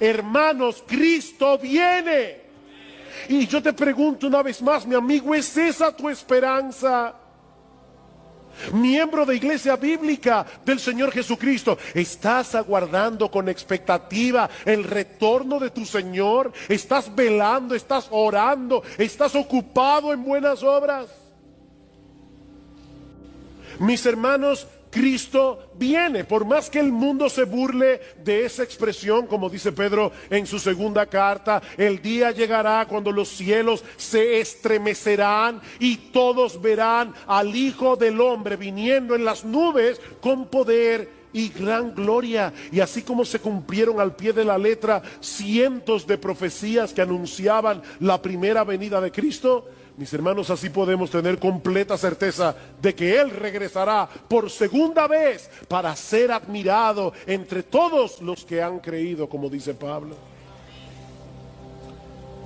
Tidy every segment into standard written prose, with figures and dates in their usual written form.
Hermanos, Cristo viene. Y yo te pregunto una vez más, mi amigo, ¿es esa tu esperanza? Miembro de Iglesia Bíblica del Señor Jesucristo, ¿estás aguardando con expectativa el retorno de tu Señor? ¿Estás velando, estás orando, estás ocupado en buenas obras? Mis hermanos, Cristo viene. Por más que el mundo se burle de esa expresión, como dice Pedro en su segunda carta, el día llegará cuando los cielos se estremecerán y todos verán al Hijo del Hombre viniendo en las nubes con poder y gran gloria. Y así como se cumplieron al pie de la letra cientos de profecías que anunciaban la primera venida de Cristo, mis hermanos, así podemos tener completa certeza de que Él regresará por segunda vez para ser admirado entre todos los que han creído, como dice Pablo.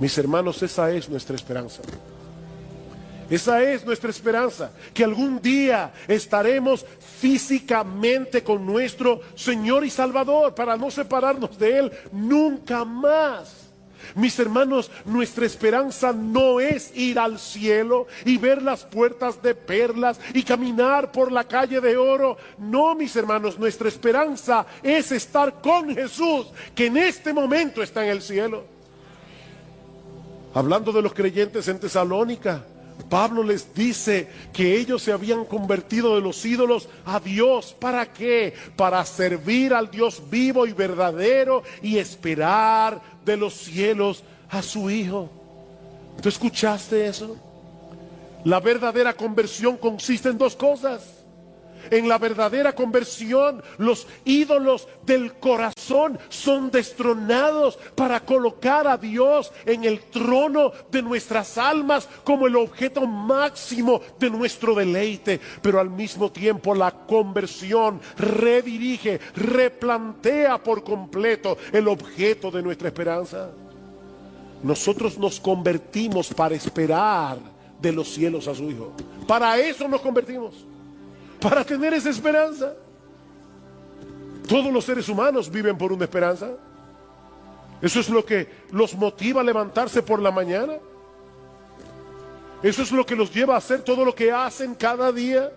Mis hermanos, esa es nuestra esperanza. Esa es nuestra esperanza, que algún día estaremos físicamente con nuestro Señor y Salvador para no separarnos de Él nunca más. Mis hermanos, nuestra esperanza no es ir al cielo y ver las puertas de perlas y caminar por la calle de oro. No, mis hermanos, nuestra esperanza es estar con Jesús, que en este momento está en el cielo. Hablando de los creyentes en Tesalónica, Pablo les dice que ellos se habían convertido de los ídolos a Dios. ¿Para qué? Para servir al Dios vivo y verdadero y esperar de los cielos a su Hijo. ¿Tú escuchaste eso? La verdadera conversión consiste en dos cosas. En la verdadera conversión, los ídolos del corazón son destronados para colocar a Dios en el trono de nuestras almas como el objeto máximo de nuestro deleite. Pero al mismo tiempo la conversión redirige, replantea por completo el objeto de nuestra esperanza. Nosotros nos convertimos para esperar de los cielos a su Hijo. Para eso nos convertimos. Para tener esa esperanza. Todos los seres humanos viven por una esperanza. Eso es lo que los motiva a levantarse por la mañana. Eso es lo que los lleva a hacer todo lo que hacen cada día.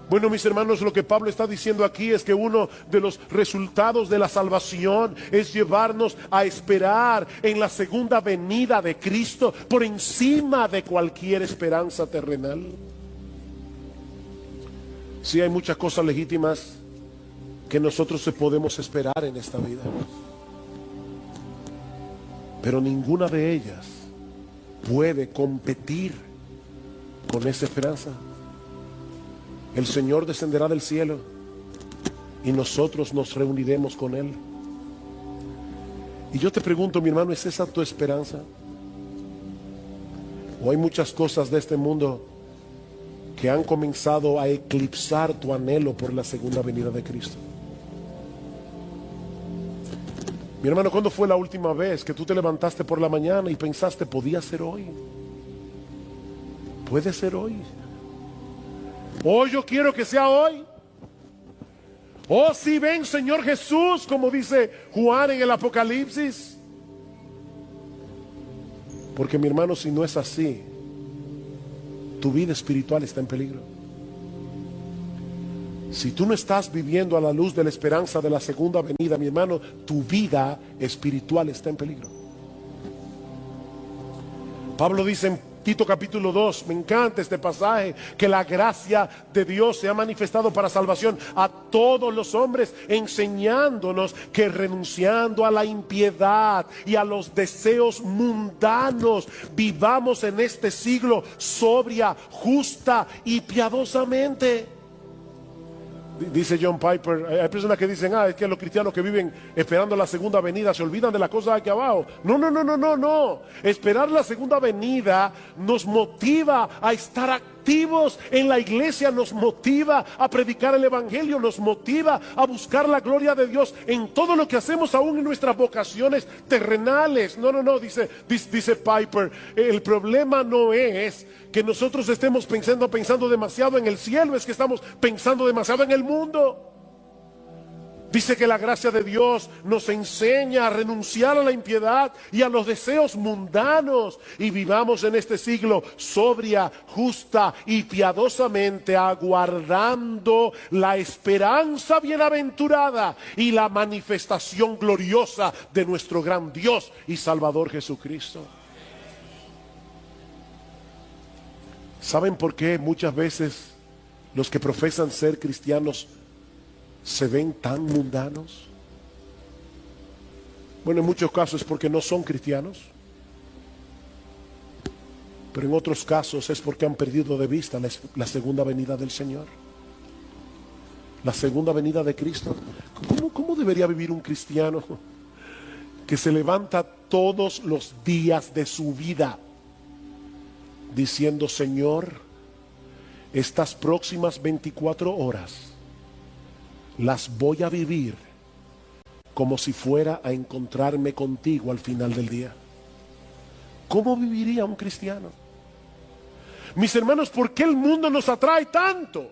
Bueno, mis hermanos, lo que Pablo está diciendo aquí es que uno de los resultados de la salvación es llevarnos a esperar en la segunda venida de Cristo por encima de cualquier esperanza terrenal. Sí, hay muchas cosas legítimas que nosotros podemos esperar en esta vida, pero ninguna de ellas puede competir con esa esperanza. El Señor descenderá del cielo y nosotros nos reuniremos con Él. Y yo te pregunto, mi hermano, ¿es esa tu esperanza? ¿O hay muchas cosas de este mundo que han comenzado a eclipsar tu anhelo por la segunda venida de Cristo? Mi hermano, ¿cuándo fue la última vez que tú te levantaste por la mañana y pensaste, podía ser hoy? Puede ser hoy. Oh, yo quiero que sea hoy. Oh, si ven, Señor Jesús, como dice Juan en el Apocalipsis. Porque, mi hermano, si no es así, tu vida espiritual está en peligro. Si tú no estás viviendo a la luz de la esperanza de la segunda venida, mi hermano, tu vida espiritual está en peligro. Pablo dice en Tito capítulo 2, me encanta este pasaje, que la gracia de Dios se ha manifestado para salvación a todos los hombres, enseñándonos que renunciando a la impiedad y a los deseos mundanos, vivamos en este siglo sobria, justa y piadosamente. Dice John Piper, hay personas que dicen, es que los cristianos que viven esperando la segunda venida se olvidan de las cosas aquí abajo. No. Esperar la segunda venida nos motiva a estar activos en la iglesia, nos motiva a predicar el evangelio, nos motiva a buscar la gloria de Dios en todo lo que hacemos, aún en nuestras vocaciones terrenales. No, dice Piper, el problema no es que nosotros estemos pensando demasiado en el cielo, es que estamos pensando demasiado en el mundo. Dice que la gracia de Dios nos enseña a renunciar a la impiedad y a los deseos mundanos y vivamos en este siglo sobria, justa y piadosamente, aguardando la esperanza bienaventurada y la manifestación gloriosa de nuestro gran Dios y Salvador Jesucristo. ¿Saben por qué muchas veces los que profesan ser cristianos se ven tan mundanos? Bueno, en muchos casos es porque no son cristianos, pero en otros casos es porque han perdido de vista la segunda venida del Señor, la segunda venida de Cristo. ¿Cómo debería vivir un cristiano que se levanta todos los días de su vida diciendo: Señor, estas próximas 24 horas las voy a vivir como si fuera a encontrarme contigo al final del día? ¿Cómo viviría un cristiano? Mis hermanos, ¿por qué el mundo nos atrae tanto?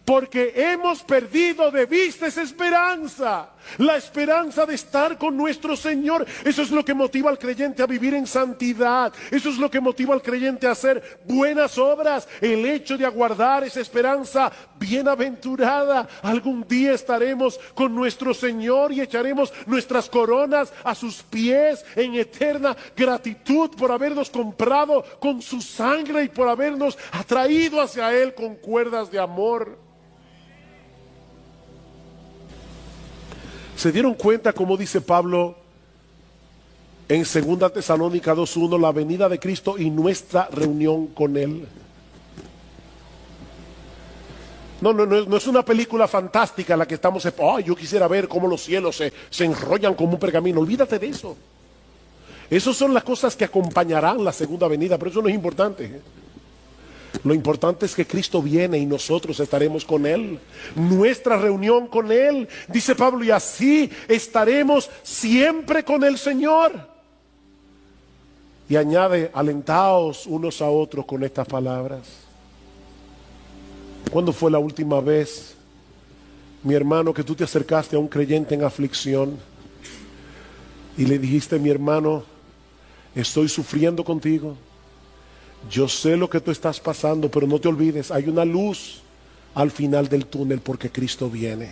Porque hemos perdido de vista esa esperanza, la esperanza de estar con nuestro Señor. Eso es lo que motiva al creyente a vivir en santidad. Eso es lo que motiva al creyente a hacer buenas obras. El hecho de aguardar esa esperanza bienaventurada. Algún día estaremos con nuestro Señor y echaremos nuestras coronas a sus pies en eterna gratitud por habernos comprado con su sangre y por habernos atraído hacia Él con cuerdas de amor. ¿Se dieron cuenta cómo dice Pablo en 2 Tesalónica 2:1, la venida de Cristo y nuestra reunión con Él? No es una película fantástica la que estamos... yo quisiera ver cómo los cielos se enrollan como un pergamino. Olvídate de eso. Esas son las cosas que acompañarán la segunda venida, pero eso no es importante. Lo importante es que Cristo viene y nosotros estaremos con Él. Nuestra reunión con Él, dice Pablo, y así estaremos siempre con el Señor. Y añade: alentaos unos a otros con estas palabras. ¿Cuándo fue la última vez, mi hermano, que tú te acercaste a un creyente en aflicción y le dijiste: mi hermano, estoy sufriendo contigo? Yo sé lo que tú estás pasando, pero no te olvides, hay una luz al final del túnel porque Cristo viene.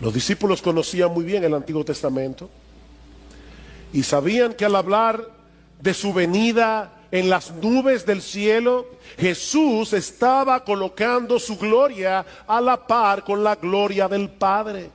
Los discípulos conocían muy bien el Antiguo Testamento y sabían que al hablar de su venida en las nubes del cielo, Jesús estaba colocando su gloria a la par con la gloria del Padre.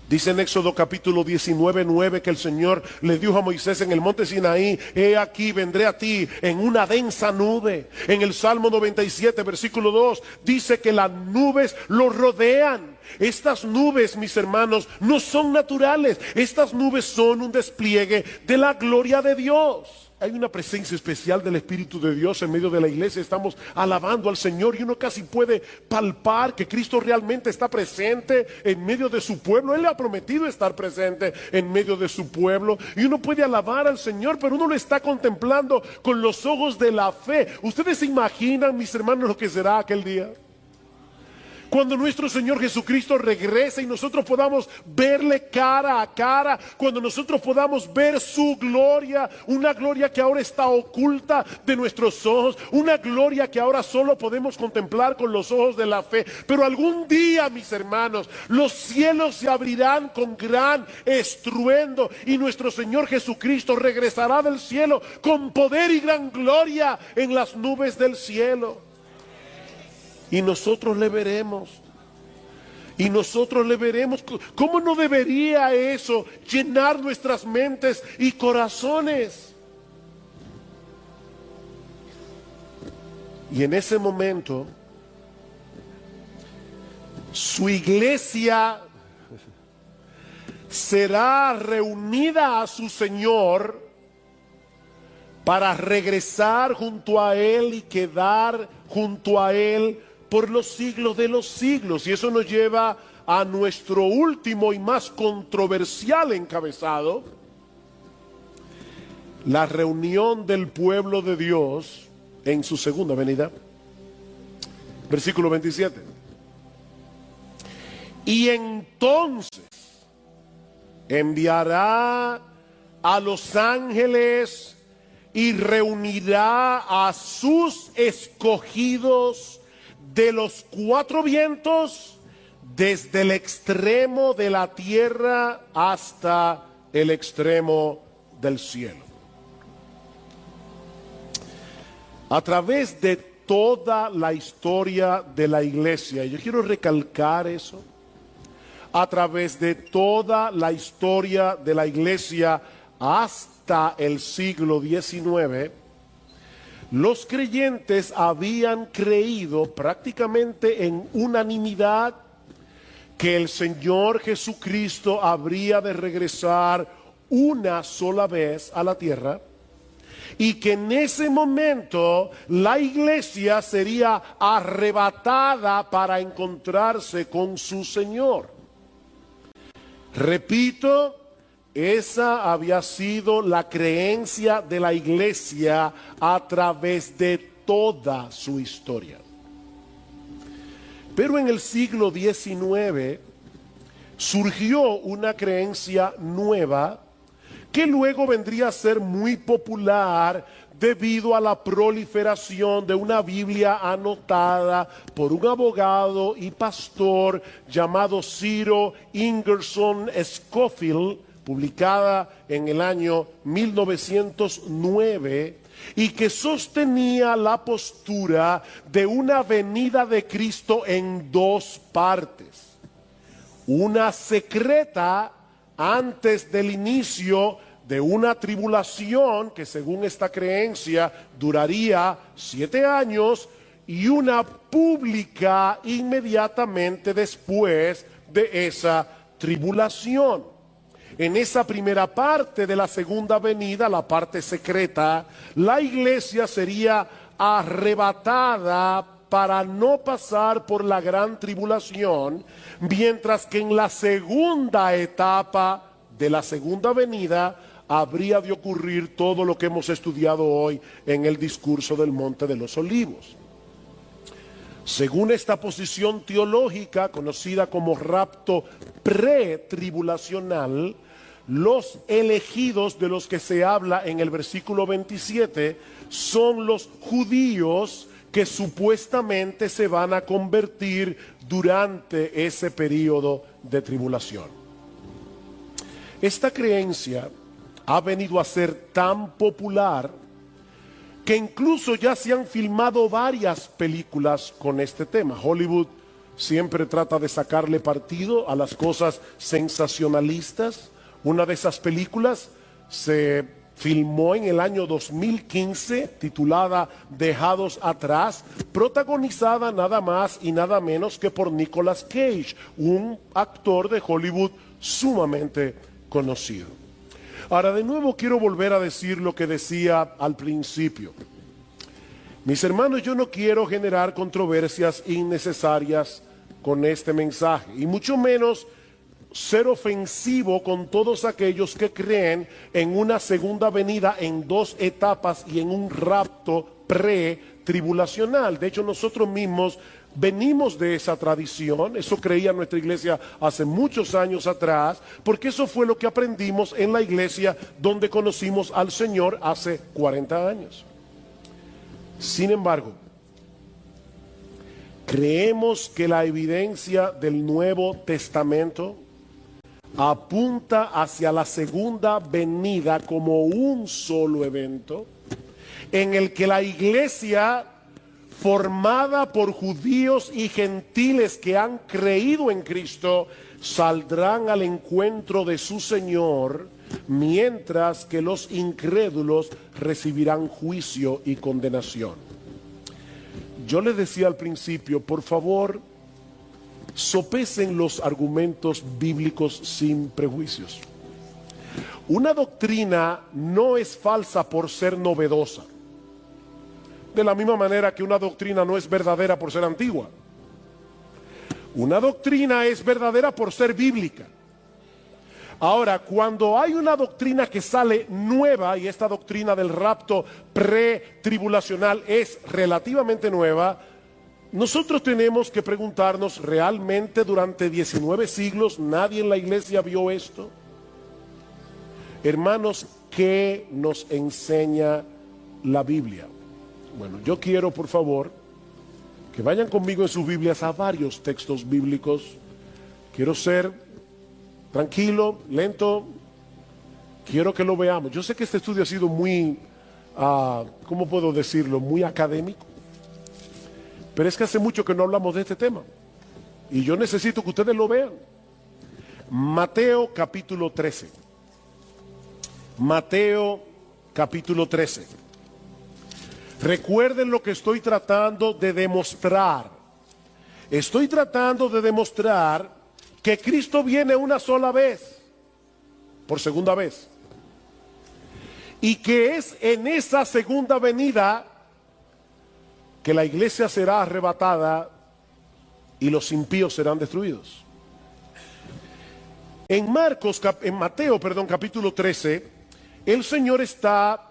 Dice en Éxodo capítulo 19:9 que el Señor le dijo a Moisés en el monte Sinaí: he aquí, vendré a ti en una densa nube. En el Salmo 97 versículo 2 dice que las nubes lo rodean. Estas nubes, mis hermanos, no son naturales. Estas nubes son un despliegue de la gloria de Dios. Hay una presencia especial del Espíritu de Dios en medio de la iglesia. Estamos alabando al Señor y uno casi puede palpar que Cristo realmente está presente en medio de su pueblo. Él le ha prometido estar presente en medio de su pueblo y uno puede alabar al Señor, pero uno lo está contemplando con los ojos de la fe. ¿Ustedes se imaginan, mis hermanos, lo que será aquel día? Cuando nuestro Señor Jesucristo regrese y nosotros podamos verle cara a cara, cuando nosotros podamos ver su gloria, una gloria que ahora está oculta de nuestros ojos, una gloria que ahora solo podemos contemplar con los ojos de la fe. Pero algún día, mis hermanos, los cielos se abrirán con gran estruendo y nuestro Señor Jesucristo regresará del cielo con poder y gran gloria en las nubes del cielo. Y nosotros le veremos. Y nosotros le veremos. ¿Cómo no debería eso llenar nuestras mentes y corazones? Y en ese momento, su iglesia será reunida a su Señor para regresar junto a Él y quedar junto a Él por los siglos de los siglos. Y eso nos lleva a nuestro último y más controversial encabezado: la reunión del pueblo de Dios en su segunda venida. Versículo 27. Y entonces enviará a los ángeles y reunirá a sus escogidos de los cuatro vientos, desde el extremo de la tierra hasta el extremo del cielo. A través de toda la historia de la iglesia, y yo quiero recalcar eso, a través de toda la historia de la iglesia hasta el siglo XIX, los creyentes habían creído prácticamente en unanimidad que el Señor Jesucristo habría de regresar una sola vez a la tierra, y que en ese momento la iglesia sería arrebatada para encontrarse con su Señor. Repito, esa había sido la creencia de la iglesia a través de toda su historia. Pero en el siglo XIX surgió una creencia nueva que luego vendría a ser muy popular debido a la proliferación de una Biblia anotada por un abogado y pastor llamado Ciro Ingerson Scofield, publicada en el año 1909, y que sostenía la postura de una venida de Cristo en dos partes: una secreta antes del inicio de una tribulación que, según esta creencia, duraría 7 años, y una pública inmediatamente después de esa tribulación. En esa primera parte de la segunda venida, la parte secreta, la iglesia sería arrebatada para no pasar por la gran tribulación, mientras que en la segunda etapa de la segunda venida habría de ocurrir todo lo que hemos estudiado hoy en el discurso del Monte de los Olivos. Según esta posición teológica, conocida como rapto pretribulacional, los elegidos de los que se habla en el versículo 27 son los judíos que supuestamente se van a convertir durante ese periodo de tribulación. Esta creencia ha venido a ser tan popular que incluso ya se han filmado varias películas con este tema. Hollywood siempre trata de sacarle partido a las cosas sensacionalistas. Una de esas películas se filmó en el año 2015, titulada Dejados Atrás, protagonizada nada más y nada menos que por Nicolas Cage, un actor de Hollywood sumamente conocido. Ahora, de nuevo quiero volver a decir lo que decía al principio. Mis hermanos, yo no quiero generar controversias innecesarias con este mensaje, y mucho menos ser ofensivo con todos aquellos que creen en una segunda venida en dos etapas y en un rapto pre-tribulacional. De hecho, nosotros mismos venimos de esa tradición. Eso creía nuestra iglesia hace muchos años atrás, porque eso fue lo que aprendimos en la iglesia donde conocimos al Señor hace 40 años. Sin embargo, creemos que la evidencia del Nuevo Testamento apunta hacia la segunda venida como un solo evento en el que la iglesia, formada por judíos y gentiles que han creído en Cristo, saldrán al encuentro de su Señor, mientras que los incrédulos recibirán juicio y condenación. Yo les decía al principio, por favor, sopesen los argumentos bíblicos sin prejuicios. Una doctrina no es falsa por ser novedosa, de la misma manera que una doctrina no es verdadera por ser antigua. Una doctrina es verdadera por ser bíblica. Ahora, cuando hay una doctrina que sale nueva, y esta doctrina del rapto pretribulacional es relativamente nueva, nosotros tenemos que preguntarnos, ¿realmente durante 19 siglos nadie en la iglesia vio esto? Hermanos, ¿qué nos enseña la Biblia? Bueno, yo quiero, por favor, que vayan conmigo en sus Biblias a varios textos bíblicos. Quiero ser tranquilo, lento. Quiero que lo veamos. Yo sé que este estudio ha sido muy, ¿cómo puedo decirlo? Muy académico. Pero es que hace mucho que no hablamos de este tema. Y yo necesito que ustedes lo vean. Mateo capítulo 13. Mateo capítulo 13. Recuerden lo que estoy tratando de demostrar. Estoy tratando de demostrar que Cristo viene una sola vez, por segunda vez. Y que es en esa segunda venida que la iglesia será arrebatada y los impíos serán destruidos. En Mateo, capítulo 13, el Señor está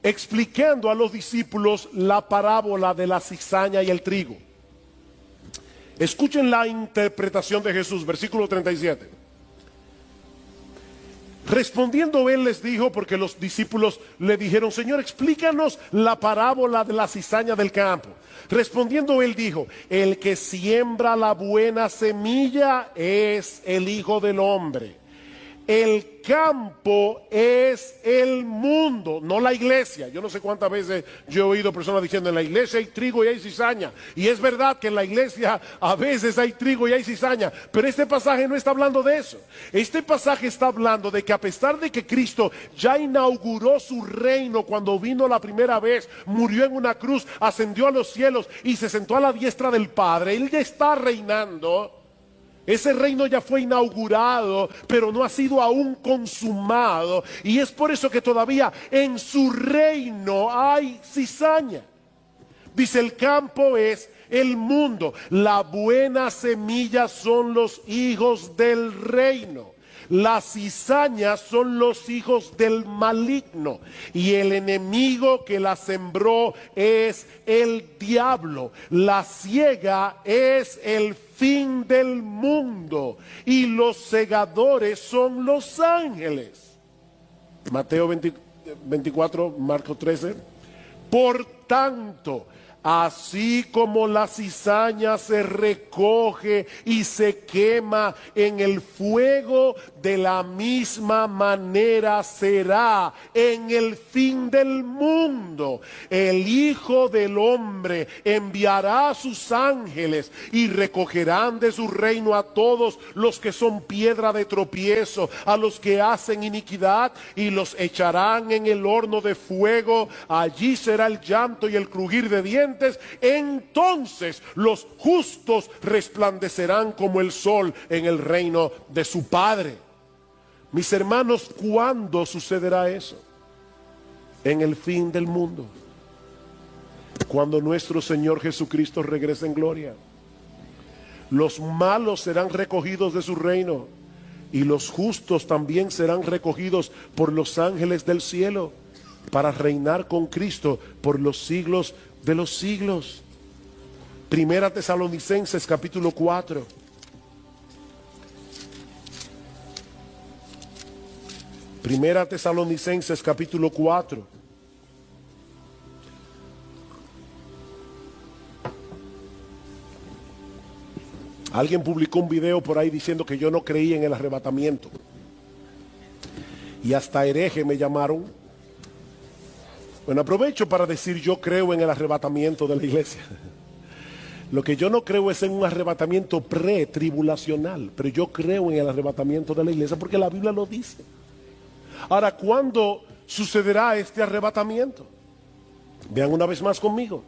explicando a los discípulos la parábola de la cizaña y el trigo. Escuchen la interpretación de Jesús, versículo 37. Respondiendo él les dijo, porque los discípulos le dijeron, Señor, explícanos la parábola de la cizaña del campo. Respondiendo él dijo, el que siembra la buena semilla es el Hijo del Hombre. El campo es el mundo, no la iglesia. Yo no sé cuántas veces yo he oído personas diciendo, en la iglesia hay trigo y hay cizaña. Y es verdad que en la iglesia a veces hay trigo y hay cizaña, pero este pasaje no está hablando de eso. Este pasaje está hablando de que a pesar de que Cristo ya inauguró su reino cuando vino la primera vez, murió en una cruz, ascendió a los cielos y se sentó a la diestra del Padre, Él ya está reinando. Ese reino ya fue inaugurado, pero no ha sido aún consumado. Y es por eso que todavía en su reino hay cizaña. Dice, el campo es el mundo. La buena semilla son los hijos del reino. Las cizañas son los hijos del maligno. Y el enemigo que la sembró es el diablo. La siega es el fin del mundo. Y los segadores son los ángeles. Mateo 24, Marcos 13. Por tanto, así como la cizaña se recoge y se quema en el fuego, de la misma manera será en el fin del mundo. El Hijo del Hombre enviará a sus ángeles y recogerán de su reino a todos los que son piedra de tropiezo, a los que hacen iniquidad, y los echarán en el horno de fuego. Allí será el llanto y el crujir de dientes. Entonces los justos resplandecerán como el sol en el reino de su Padre. Mis hermanos, ¿cuándo sucederá eso? En el fin del mundo, cuando nuestro Señor Jesucristo regrese en gloria. Los malos serán recogidos de su reino y los justos también serán recogidos por los ángeles del cielo para reinar con Cristo por los siglos de los siglos. Primera Tesalonicenses capítulo 4. Primera Tesalonicenses capítulo 4. Alguien publicó un video por ahí diciendo que yo no creía en el arrebatamiento. Y hasta hereje me llamaron. Bueno, aprovecho para decir, yo creo en el arrebatamiento de la iglesia. Lo que yo no creo es en un arrebatamiento pre-tribulacional, pero yo creo en el arrebatamiento de la iglesia porque la Biblia lo dice. Ahora, ¿cuándo sucederá este arrebatamiento? Vean una vez más conmigo.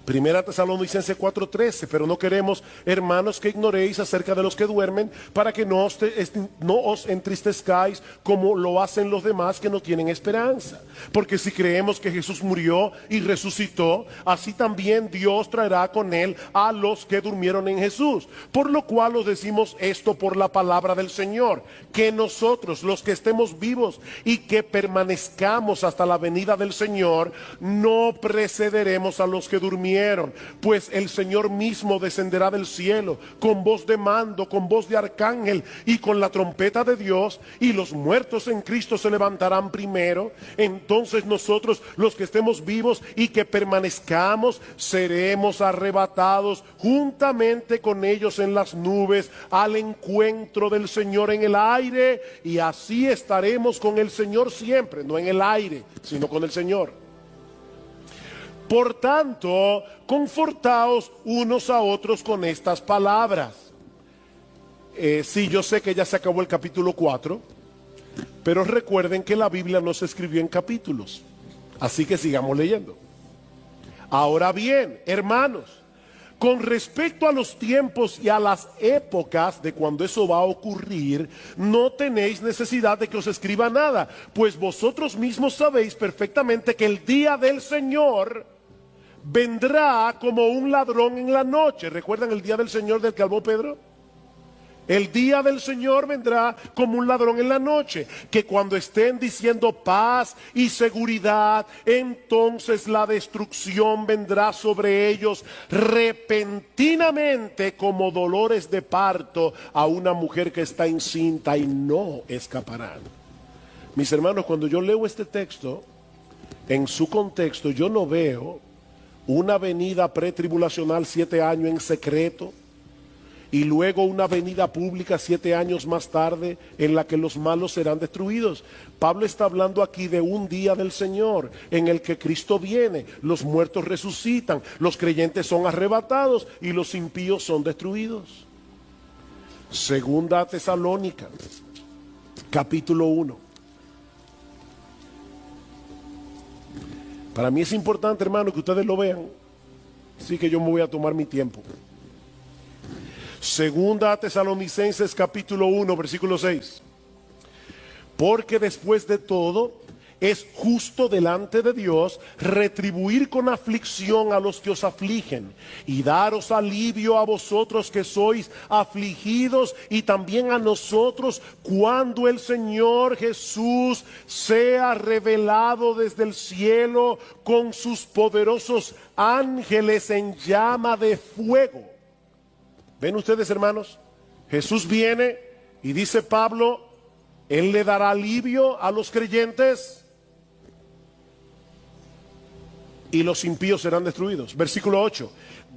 Primera Tesalonicenses 4:13, pero no queremos, hermanos, que ignoréis acerca de los que duermen, para que no os entristezcáis como lo hacen los demás que no tienen esperanza. Porque si creemos que Jesús murió y resucitó, así también Dios traerá con él a los que durmieron en Jesús. Por lo cual os decimos esto por la palabra del Señor, que nosotros, los que estemos vivos y que permanezcamos hasta la venida del Señor, no precederemos a los que durmieron vinieron, pues el Señor mismo descenderá del cielo con voz de mando, con voz de arcángel y con la trompeta de Dios, y los muertos en Cristo se levantarán primero. Entonces nosotros, los que estemos vivos y que permanezcamos, seremos arrebatados juntamente con ellos en las nubes al encuentro del Señor en el aire, y así estaremos con el Señor siempre, no en el aire, sino con el Señor. Por tanto, confortaos unos a otros con estas palabras. Sí, yo sé que ya se acabó el capítulo 4, pero recuerden que la Biblia no se escribió en capítulos, así que sigamos leyendo. Ahora bien, hermanos, con respecto a los tiempos y a las épocas de cuando eso va a ocurrir, no tenéis necesidad de que os escriba nada, pues vosotros mismos sabéis perfectamente que el día del Señor vendrá como un ladrón en la noche. ¿Recuerdan el día del Señor del que habló Pedro? El día del Señor vendrá como un ladrón en la noche, que cuando estén diciendo paz y seguridad, entonces la destrucción vendrá sobre ellos repentinamente como dolores de parto a una mujer que está encinta, y no escaparán. Mis hermanos, cuando yo leo este texto, en su contexto, yo no veo una venida pretribulacional 7 años en secreto, y luego una venida pública 7 años más tarde en la que los malos serán destruidos. Pablo está hablando aquí de un día del Señor en el que Cristo viene, los muertos resucitan, los creyentes son arrebatados y los impíos son destruidos. Segunda Tesalónica, capítulo 1. Para mí es importante, hermano, que ustedes lo vean, así que yo me voy a tomar mi tiempo. Segunda Tesalonicenses capítulo 1, versículo 6. Porque después de todo es justo delante de Dios retribuir con aflicción a los que os afligen y daros alivio a vosotros que sois afligidos, y también a nosotros cuando el Señor Jesús sea revelado desde el cielo con sus poderosos ángeles en llama de fuego. ¿Ven ustedes, hermanos? Jesús viene y dice Pablo, Él le dará alivio a los creyentes y los impíos serán destruidos. Versículo 8.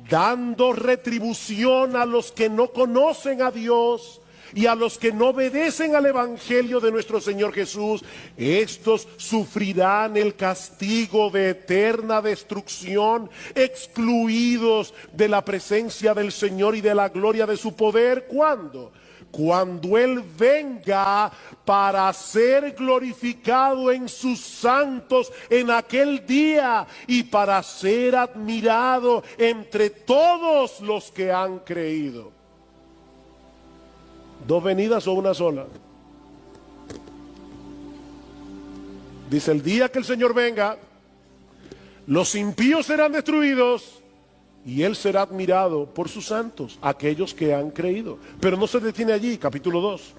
Dando retribución a los que no conocen a Dios y a los que no obedecen al evangelio de nuestro Señor Jesús, estos sufrirán el castigo de eterna destrucción, excluidos de la presencia del Señor y de la gloria de su poder. ¿Cuándo? Cuando Él venga para ser glorificado en sus santos en aquel día, y para ser admirado entre todos los que han creído. ¿Dos venidas o una sola? Dice, el día que el Señor venga, los impíos serán destruidos y Él será admirado por sus santos, aquellos que han creído. Pero no se detiene allí, capítulo 2.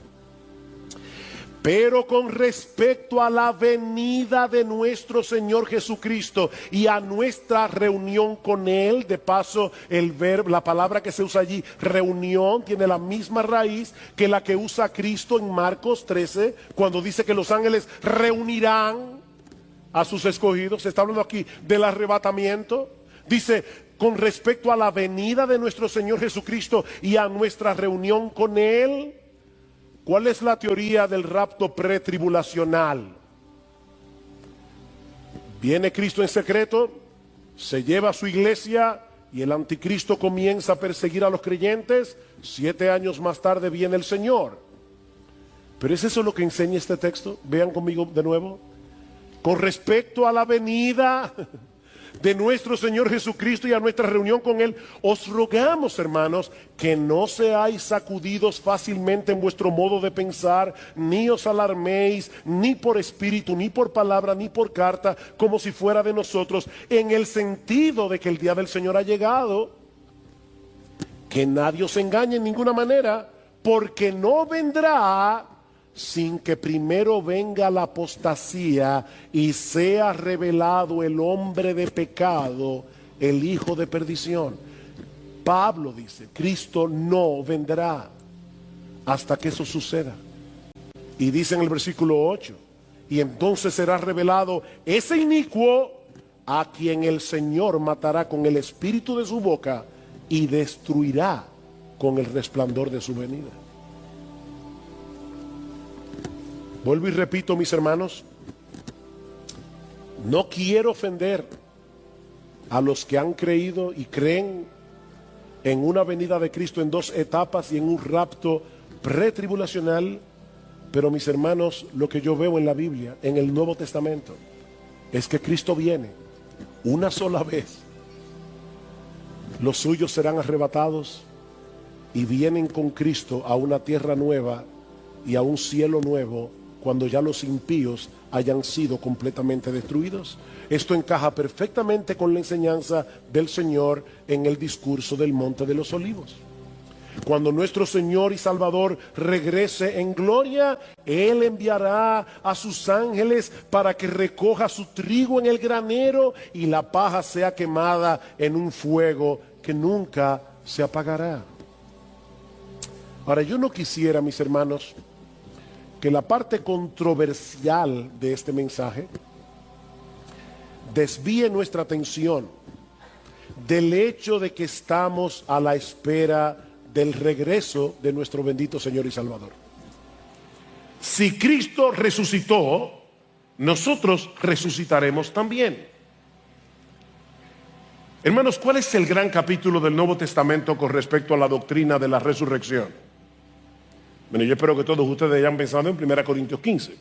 Pero con respecto a la venida de nuestro Señor Jesucristo y a nuestra reunión con Él, de paso el verbo, la palabra que se usa allí, reunión, tiene la misma raíz que la que usa Cristo en Marcos 13, cuando dice que los ángeles reunirán a sus escogidos. Se está hablando aquí del arrebatamiento. Dice, con respecto a la venida de nuestro Señor Jesucristo y a nuestra reunión con Él. ¿Cuál es la teoría del rapto pretribulacional? Viene Cristo en secreto, se lleva a su iglesia y el anticristo comienza a perseguir a los creyentes. 7 años más tarde viene el Señor. Pero ¿es eso lo que enseña este texto? Vean conmigo de nuevo. Con respecto a la venida de nuestro Señor Jesucristo y a nuestra reunión con Él, os rogamos, hermanos, que no seáis sacudidos fácilmente en vuestro modo de pensar, ni os alarméis, ni por espíritu, ni por palabra, ni por carta, como si fuera de nosotros, en el sentido de que el día del Señor ha llegado. Que nadie os engañe en ninguna manera, porque no vendrá sin que primero venga la apostasía y sea revelado el hombre de pecado, el hijo de perdición. Pablo dice, Cristo no vendrá hasta que eso suceda. Y dice en el versículo 8, y entonces será revelado ese inicuo a quien el Señor matará con el espíritu de su boca y destruirá con el resplandor de su venida. Vuelvo y repito, mis hermanos, no quiero ofender a los que han creído y creen en una venida de Cristo en dos etapas y en un rapto pretribulacional, pero mis hermanos, lo que yo veo en la Biblia, en el Nuevo Testamento, es que Cristo viene una sola vez. Los suyos serán arrebatados y vienen con Cristo a una tierra nueva y a un cielo nuevo cuando ya los impíos hayan sido completamente destruidos. Esto encaja perfectamente con la enseñanza del Señor en el discurso del Monte de los Olivos. Cuando nuestro Señor y Salvador regrese en gloria, Él enviará a sus ángeles para que recoja su trigo en el granero y la paja sea quemada en un fuego que nunca se apagará. Ahora, yo no quisiera, mis hermanos, que la parte controversial de este mensaje desvíe nuestra atención del hecho de que estamos a la espera del regreso de nuestro bendito Señor y Salvador. Si Cristo resucitó, nosotros resucitaremos también. Hermanos, ¿cuál es el gran capítulo del Nuevo Testamento con respecto a la doctrina de la resurrección? Bueno, yo espero que todos ustedes hayan pensado en 1 Corintios 15.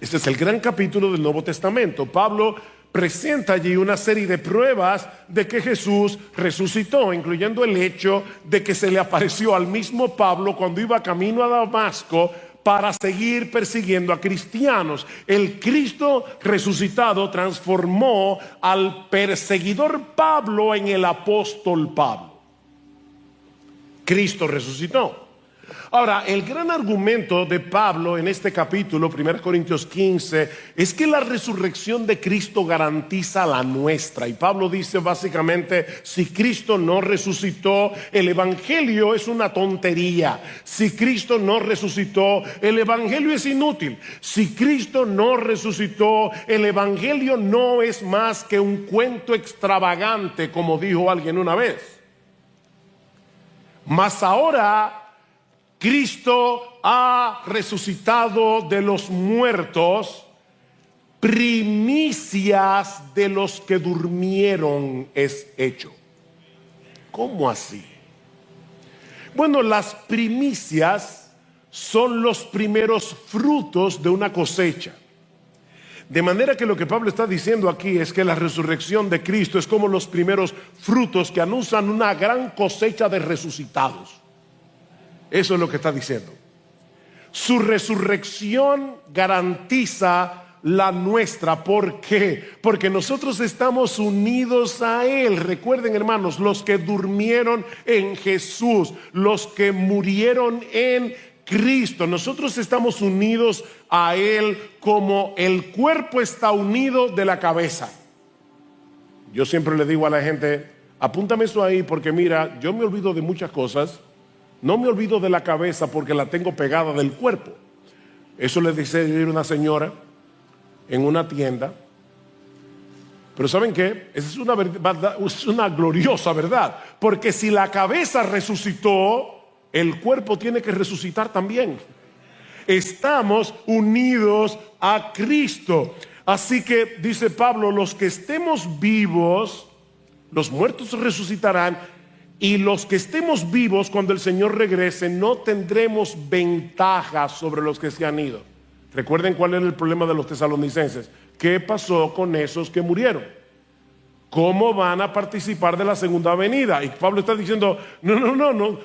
Este es el gran capítulo del Nuevo Testamento. Pablo presenta allí una serie de pruebas de que Jesús resucitó, incluyendo el hecho de que se le apareció al mismo Pablo cuando iba camino a Damasco para seguir persiguiendo a cristianos. El Cristo resucitado transformó al perseguidor Pablo en el apóstol Pablo. Cristo resucitó. Ahora, el gran argumento de Pablo en este capítulo, 1 Corintios 15, es que la resurrección de Cristo garantiza la nuestra. Y Pablo dice básicamente, si Cristo no resucitó, el evangelio es una tontería. Si Cristo no resucitó, el evangelio es inútil. Si Cristo no resucitó, el evangelio no es más que un cuento extravagante, como dijo alguien una vez. Mas ahora Cristo ha resucitado de los muertos, primicias de los que durmieron es hecho. ¿Cómo así? Bueno, las primicias son los primeros frutos de una cosecha. De manera que lo que Pablo está diciendo aquí es que la resurrección de Cristo es como los primeros frutos que anuncian una gran cosecha de resucitados. Eso es lo que está diciendo. Su resurrección garantiza la nuestra. ¿Por qué? Porque nosotros estamos unidos a Él. Recuerden, hermanos, los que durmieron en Jesús, los que murieron en Cristo, nosotros estamos unidos a Él como el cuerpo está unido de la cabeza. Yo siempre le digo a la gente, apúntame eso ahí porque mira, yo me olvido de muchas cosas. No me olvido de la cabeza porque la tengo pegada del cuerpo. Eso le dice una señora en una tienda. Pero ¿saben qué? Esa es una verdad, es una gloriosa verdad. Porque si la cabeza resucitó, el cuerpo tiene que resucitar también. Estamos unidos a Cristo. Así que, dice Pablo, los que estemos vivos, los muertos resucitarán. Y los que estemos vivos cuando el Señor regrese no tendremos ventaja sobre los que se han ido. Recuerden cuál era el problema de los tesalonicenses. ¿Qué pasó con esos que murieron? ¿Cómo van a participar de la segunda venida? Y Pablo está diciendo, no.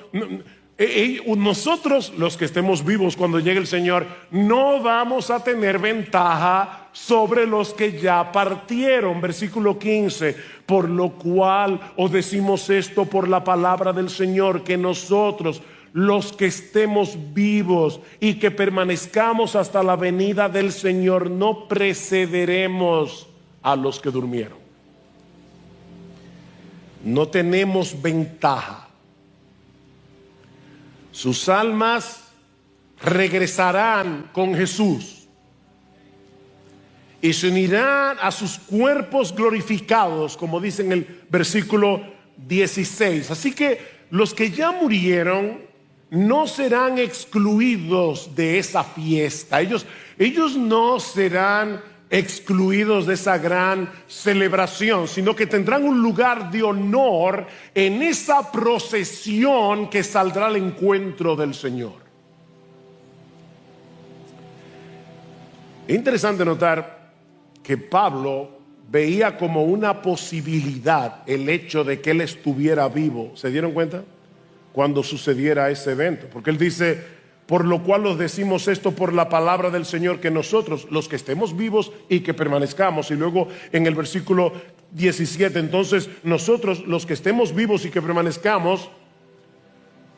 Nosotros, los que estemos vivos cuando llegue el Señor, no vamos a tener ventaja sobre los que ya partieron. Versículo 15, por lo cual os decimos esto por la palabra del Señor, que nosotros, los que estemos vivos y que permanezcamos hasta la venida del Señor, no precederemos a los que durmieron. No tenemos ventaja. Sus almas regresarán con Jesús y se unirán a sus cuerpos glorificados, como dice en el versículo 16. Así que los que ya murieron no serán excluidos de esa fiesta. Ellos no serán excluidos de esa gran celebración, sino que tendrán un lugar de honor en esa procesión que saldrá al encuentro del Señor. Es interesante notar que Pablo veía como una posibilidad el hecho de que él estuviera vivo. ¿Se dieron cuenta? Cuando sucediera ese evento, porque él dice: por lo cual os decimos esto por la palabra del Señor, que nosotros, los que estemos vivos y que permanezcamos. Y luego en el versículo 17, entonces nosotros, los que estemos vivos y que permanezcamos.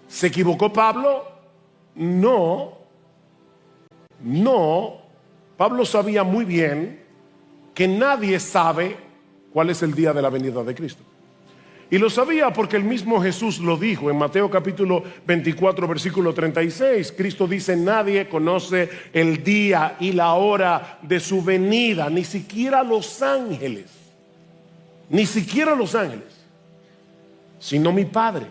¿Se equivocó Pablo? No. Pablo sabía muy bien que nadie sabe cuál es el día de la venida de Cristo. Y lo sabía porque el mismo Jesús lo dijo en Mateo capítulo 24 versículo 36. Cristo dice: nadie conoce el día y la hora de su venida, ni siquiera los ángeles, sino mi Padre.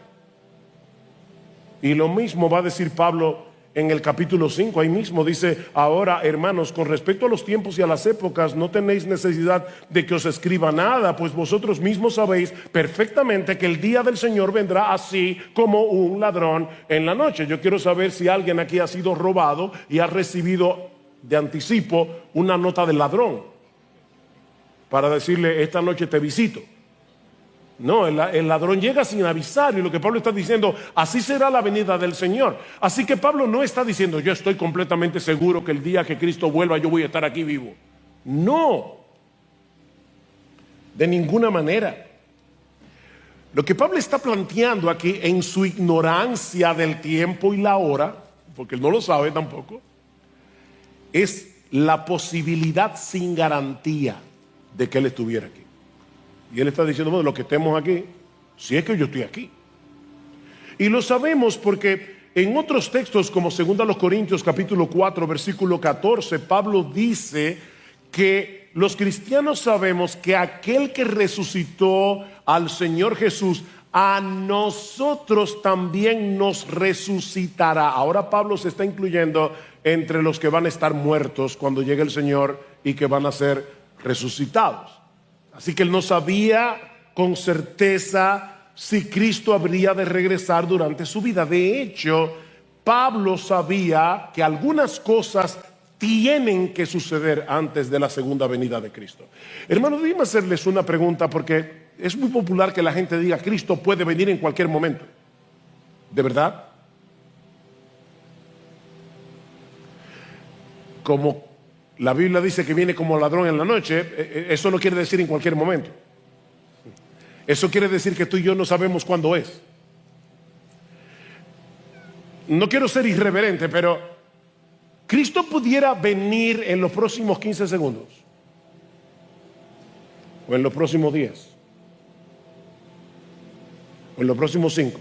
Y lo mismo va a decir Pablo en el capítulo 5, ahí mismo dice: ahora, hermanos, con respecto a los tiempos y a las épocas, no tenéis necesidad de que os escriba nada, pues vosotros mismos sabéis perfectamente que el día del Señor vendrá así como un ladrón en la noche. Yo quiero saber si alguien aquí ha sido robado y ha recibido de anticipo una nota del ladrón para decirle: esta noche te visito. No, el ladrón llega sin avisar, y lo que Pablo está diciendo: así será la venida del Señor. Así que Pablo no está diciendo: yo estoy completamente seguro que el día que Cristo vuelva yo voy a estar aquí vivo. No, de ninguna manera. Lo que Pablo está planteando aquí, en su ignorancia del tiempo y la hora, porque él no lo sabe tampoco, es la posibilidad sin garantía de que él estuviera aquí. Y él está diciendo: bueno, los que estemos aquí, si es que yo estoy aquí. Y lo sabemos porque en otros textos, como 2 Corintios capítulo 4 versículo 14, Pablo dice que los cristianos sabemos que aquel que resucitó al Señor Jesús, a nosotros también nos resucitará. Ahora Pablo se está incluyendo entre los que van a estar muertos cuando llegue el Señor y que van a ser resucitados. Así que él no sabía con certeza si Cristo habría de regresar durante su vida. De hecho, Pablo sabía que algunas cosas tienen que suceder antes de la segunda venida de Cristo. Hermanos, déjenme hacerles una pregunta, porque es muy popular que la gente diga: Cristo puede venir en cualquier momento. ¿De verdad? Como la Biblia dice que viene como ladrón en la noche, eso no quiere decir en cualquier momento. Eso quiere decir que tú y yo no sabemos cuándo es. No quiero ser irreverente, pero Cristo pudiera venir en los próximos 15 segundos, o en los próximos 10, o en los próximos 5,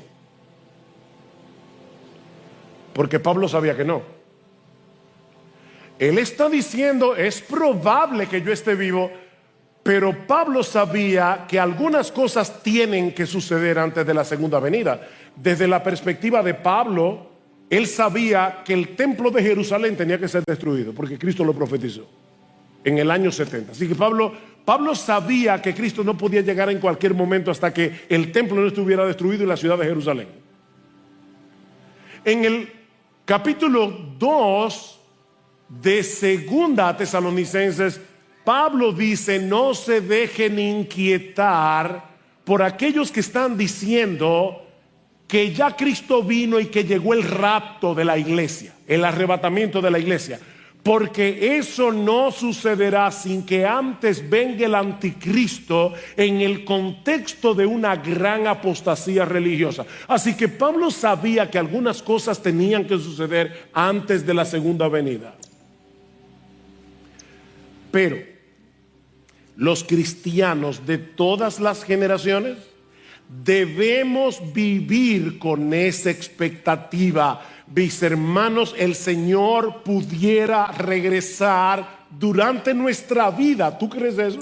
porque Pablo sabía que no. Él está diciendo: es probable que yo esté vivo, pero Pablo sabía que algunas cosas tienen que suceder antes de la segunda venida. Desde la perspectiva de Pablo, él sabía que el templo de Jerusalén tenía que ser destruido, porque Cristo lo profetizó en el año 70. Así que Pablo sabía que Cristo no podía llegar en cualquier momento hasta que el templo no estuviera destruido y la ciudad de Jerusalén. En el capítulo 2 de 2 Tesalonicenses, Pablo dice: no se dejen inquietar por aquellos que están diciendo que ya Cristo vino y que llegó el rapto de la iglesia, el arrebatamiento de la iglesia, porque eso no sucederá sin que antes venga el anticristo en el contexto de una gran apostasía religiosa. Así que Pablo sabía que algunas cosas tenían que suceder antes de la segunda venida. Pero los cristianos de todas las generaciones Debemos vivir con esa expectativa. Mis hermanos, el Señor pudiera regresar durante nuestra vida. ¿Tú crees eso?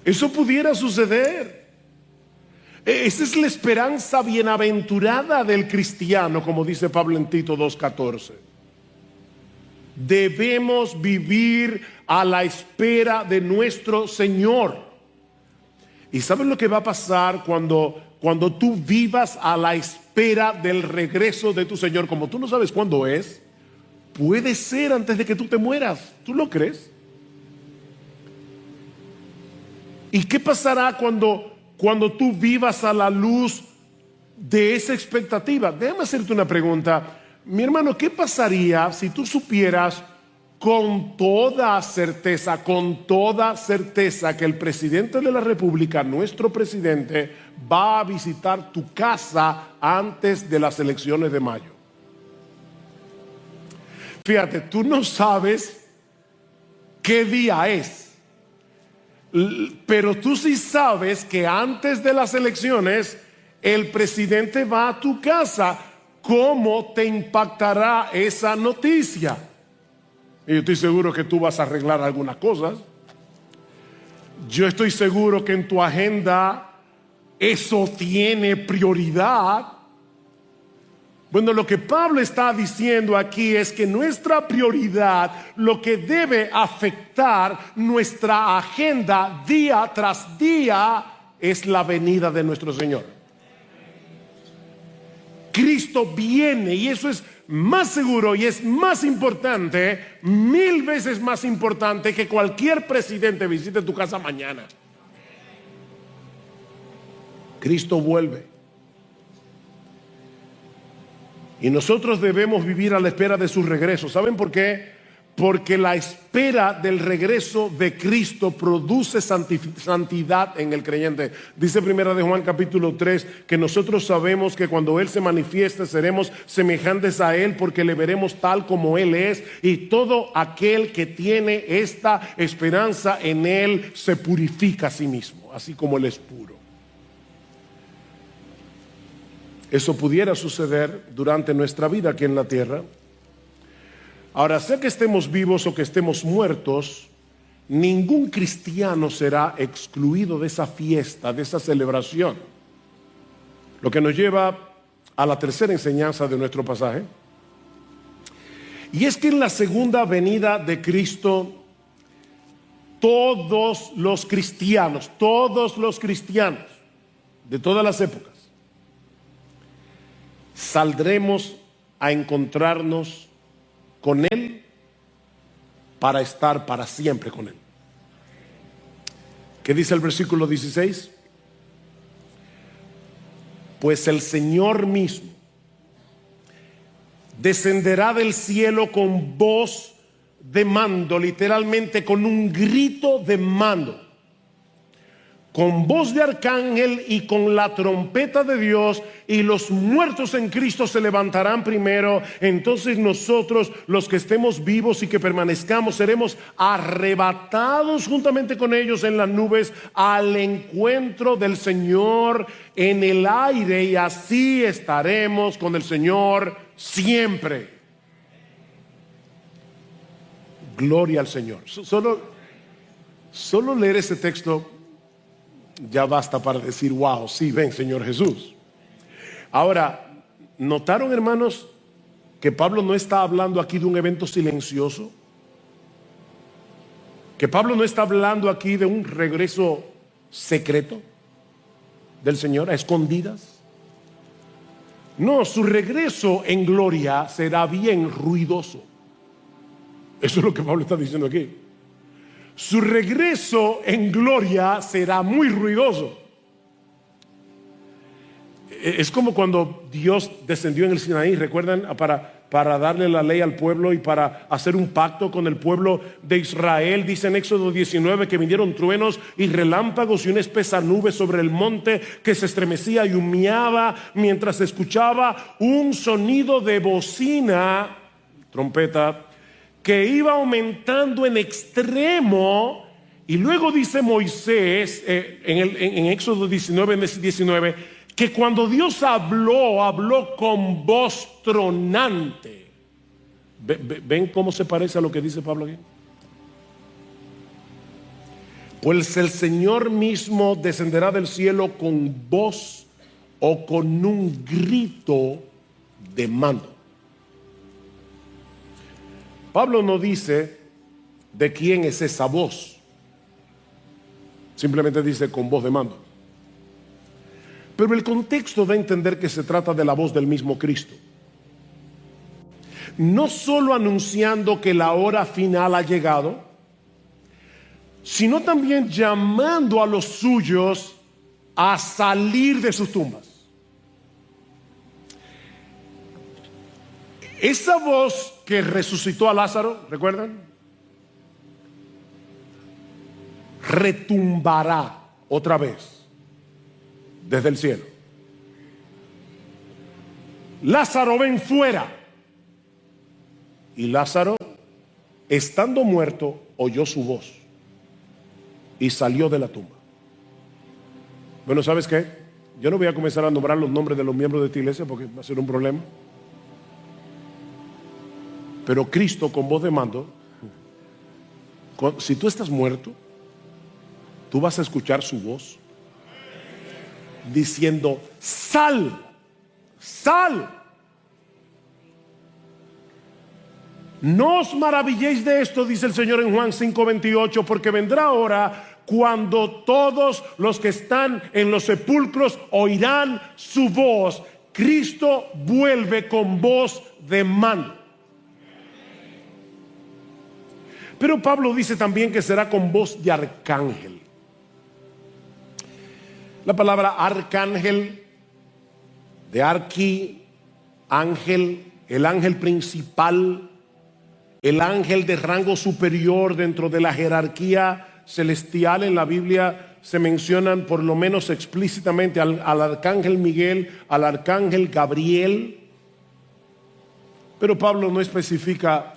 Eso pudiera suceder. Esa es la esperanza bienaventurada del cristiano, como dice Pablo en Tito 2:14. Debemos vivir a la espera de nuestro Señor. ¿Y sabes lo que va a pasar cuando tú vivas a la espera del regreso de tu Señor? Como tú no sabes cuándo es, puede ser antes de que tú te mueras. ¿Tú lo crees? ¿Y qué pasará cuando tú vivas a la luz de esa expectativa? Déjame hacerte una pregunta. Mi hermano, ¿qué pasaría si tú supieras con toda certeza que el presidente de la República, nuestro presidente, va a visitar tu casa antes de las elecciones de mayo? Fíjate, tú no sabes qué día es, pero tú sí sabes que antes de las elecciones el presidente va a tu casa. ¿Cómo te impactará esa noticia? Y yo estoy seguro que tú vas a arreglar algunas cosas. Yo estoy seguro que en tu agenda eso tiene prioridad. Bueno, lo que Pablo está diciendo aquí es que nuestra prioridad, lo que debe afectar nuestra agenda día tras día, es la venida de nuestro Señor. Cristo viene, y eso es más seguro y es más importante, 1000 veces más importante que cualquier presidente visite tu casa mañana. Cristo vuelve. Y nosotros debemos vivir a la espera de su regreso. ¿Saben por qué? Porque la espera del regreso de Cristo produce santidad en el creyente. Dice Primera de Juan capítulo 3 que nosotros sabemos que cuando Él se manifieste seremos semejantes a Él, porque le veremos tal como Él es, y todo aquel que tiene esta esperanza en Él se purifica a sí mismo, así como Él es puro. Eso pudiera suceder durante nuestra vida aquí en la tierra. Ahora, sea que estemos vivos o que estemos muertos, ningún cristiano será excluido de esa fiesta, de esa celebración. Lo que nos lleva a la tercera enseñanza de nuestro pasaje. Y es que en la segunda venida de Cristo, todos los cristianos de todas las épocas, saldremos a encontrarnos con Él para estar para siempre con Él. ¿Qué dice el versículo 16? Pues el Señor mismo descenderá del cielo con voz de mando, literalmente con un grito de mando, con voz de arcángel y con la trompeta de Dios, y los muertos en Cristo se levantarán primero. Entonces nosotros, los que estemos vivos y que permanezcamos, seremos arrebatados juntamente con ellos en las nubes al encuentro del Señor en el aire, y así estaremos con el Señor siempre. Gloria al Señor. Solo leer ese texto ya basta para decir, wow, sí, ven Señor Jesús. Ahora, ¿notaron, hermanos, que Pablo no está hablando aquí de un evento silencioso? Que Pablo no está hablando aquí de un regreso secreto del Señor, a escondidas. No, su regreso en gloria será bien ruidoso. Eso es lo que Pablo está diciendo aquí. Su regreso en gloria será muy ruidoso. Es como cuando Dios descendió en el Sinaí, ¿recuerdan? Para darle la ley al pueblo y para hacer un pacto con el pueblo de Israel. Dice en Éxodo 19 que vinieron truenos y relámpagos y una espesa nube sobre el monte que se estremecía y humeaba mientras se escuchaba un sonido de bocina, trompeta, que iba aumentando en extremo, Y luego dice Moisés en Éxodo 19, que cuando Dios habló con voz tronante. ¿Ven cómo se parece a lo que dice Pablo aquí? Pues el Señor mismo descenderá del cielo con voz o con un grito de mando. Pablo no dice de quién es esa voz. Simplemente dice con voz de mando. Pero el contexto da a entender que se trata de la voz del mismo Cristo. No solo anunciando que la hora final ha llegado, sino también llamando a los suyos a salir de sus tumbas. Esa voz que resucitó a Lázaro, ¿recuerdan? Retumbará otra vez desde el cielo. Lázaro, ven fuera. Y Lázaro, estando muerto, oyó su voz y salió de la tumba. Bueno, ¿sabes qué? Yo no voy a comenzar a nombrar los nombres de los miembros de esta iglesia porque va a ser un problema. Pero Cristo con voz de mando, si tú estás muerto, tú vas a escuchar su voz diciendo: sal, sal. No os maravilléis de esto, dice el Señor en Juan 5:28, porque vendrá hora cuando todos los que están en los sepulcros oirán su voz. Cristo vuelve con voz de mando. Pero Pablo dice también que será con voz de arcángel. La palabra arcángel, de arqui, ángel, el ángel principal, el ángel de rango superior dentro de la jerarquía celestial. En la Biblia se mencionan por lo menos explícitamente al arcángel Miguel, al arcángel Gabriel. Pero Pablo no especifica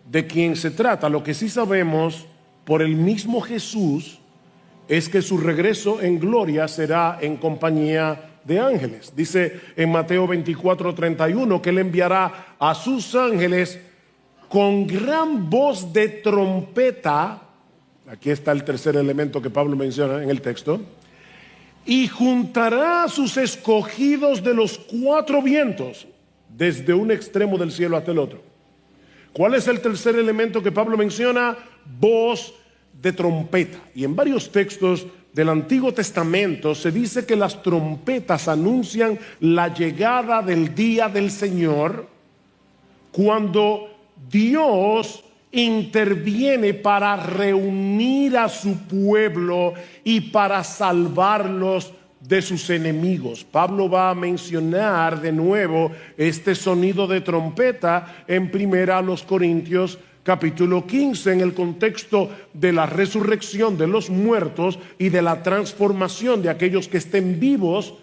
de quién se trata. Lo que sí sabemos por el mismo Jesús es que su regreso en gloria será en compañía de ángeles. Dice en Mateo 24:31 que él enviará a sus ángeles con gran voz de trompeta. Aquí está el tercer elemento que Pablo menciona en el texto. Y juntará a sus escogidos de los cuatro vientos, desde un extremo del cielo hasta el otro. ¿Cuál es el tercer elemento que Pablo menciona? Voz de trompeta. Y en varios textos del Antiguo Testamento se dice que las trompetas anuncian la llegada del día del Señor, cuando Dios interviene para reunir a su pueblo y para salvarlos de sus enemigos. Pablo va a mencionar de nuevo este sonido de trompeta en 1 Corintios capítulo 15, en el contexto de la resurrección de los muertos y de la transformación de aquellos que estén vivos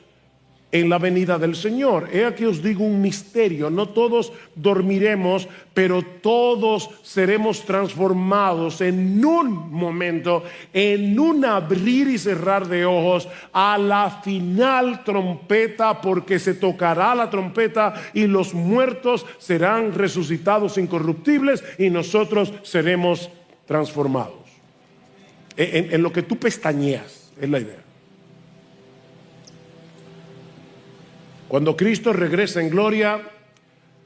en la venida del Señor. He aquí os digo un misterio: no todos dormiremos, pero todos seremos transformados en un momento, en un abrir y cerrar de ojos, a la final trompeta, porque se tocará la trompeta y los muertos serán resucitados incorruptibles y nosotros seremos transformados. En lo que tú pestañeas es la idea. Cuando Cristo regrese en gloria,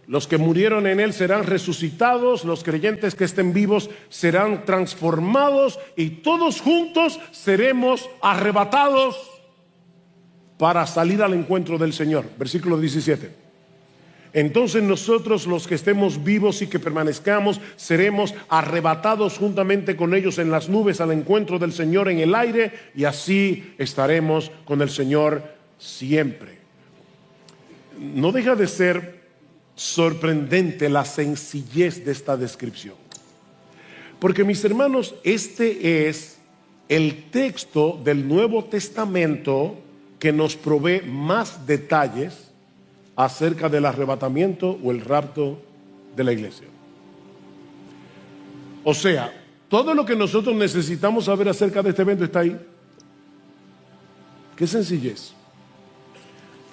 los que murieron en Él serán resucitados, los creyentes que estén vivos serán transformados y todos juntos seremos arrebatados para salir al encuentro del Señor. Versículo 17. Entonces nosotros, los que estemos vivos y que permanezcamos, seremos arrebatados juntamente con ellos en las nubes al encuentro del Señor en el aire, y así estaremos con el Señor siempre. No deja de ser sorprendente la sencillez de esta descripción, porque, mis hermanos, este es el texto del Nuevo Testamento que nos provee más detalles acerca del arrebatamiento o el rapto de la iglesia. O sea, Todo lo que nosotros necesitamos saber acerca de este evento está ahí. Qué sencillez.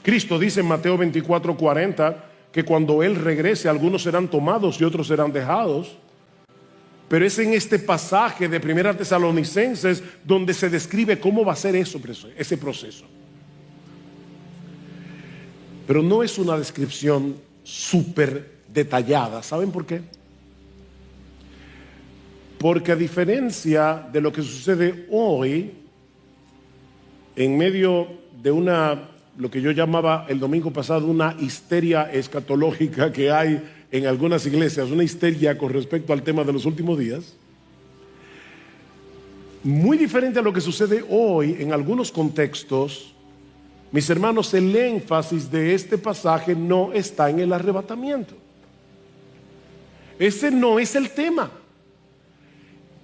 Cristo dice en Mateo 24:40 que cuando Él regrese, algunos serán tomados y otros serán dejados. Pero es en este pasaje de Primera Tesalonicenses donde se describe cómo va a ser ese proceso. Pero no es una descripción súper detallada. ¿Saben por qué? Porque a diferencia de lo que sucede hoy, en medio de lo que yo llamaba el domingo pasado, una histeria escatológica que hay en algunas iglesias, una histeria con respecto al tema de los últimos días, muy diferente a lo que sucede hoy en algunos contextos, mis hermanos, el énfasis de este pasaje no está en el arrebatamiento. Ese no es el tema.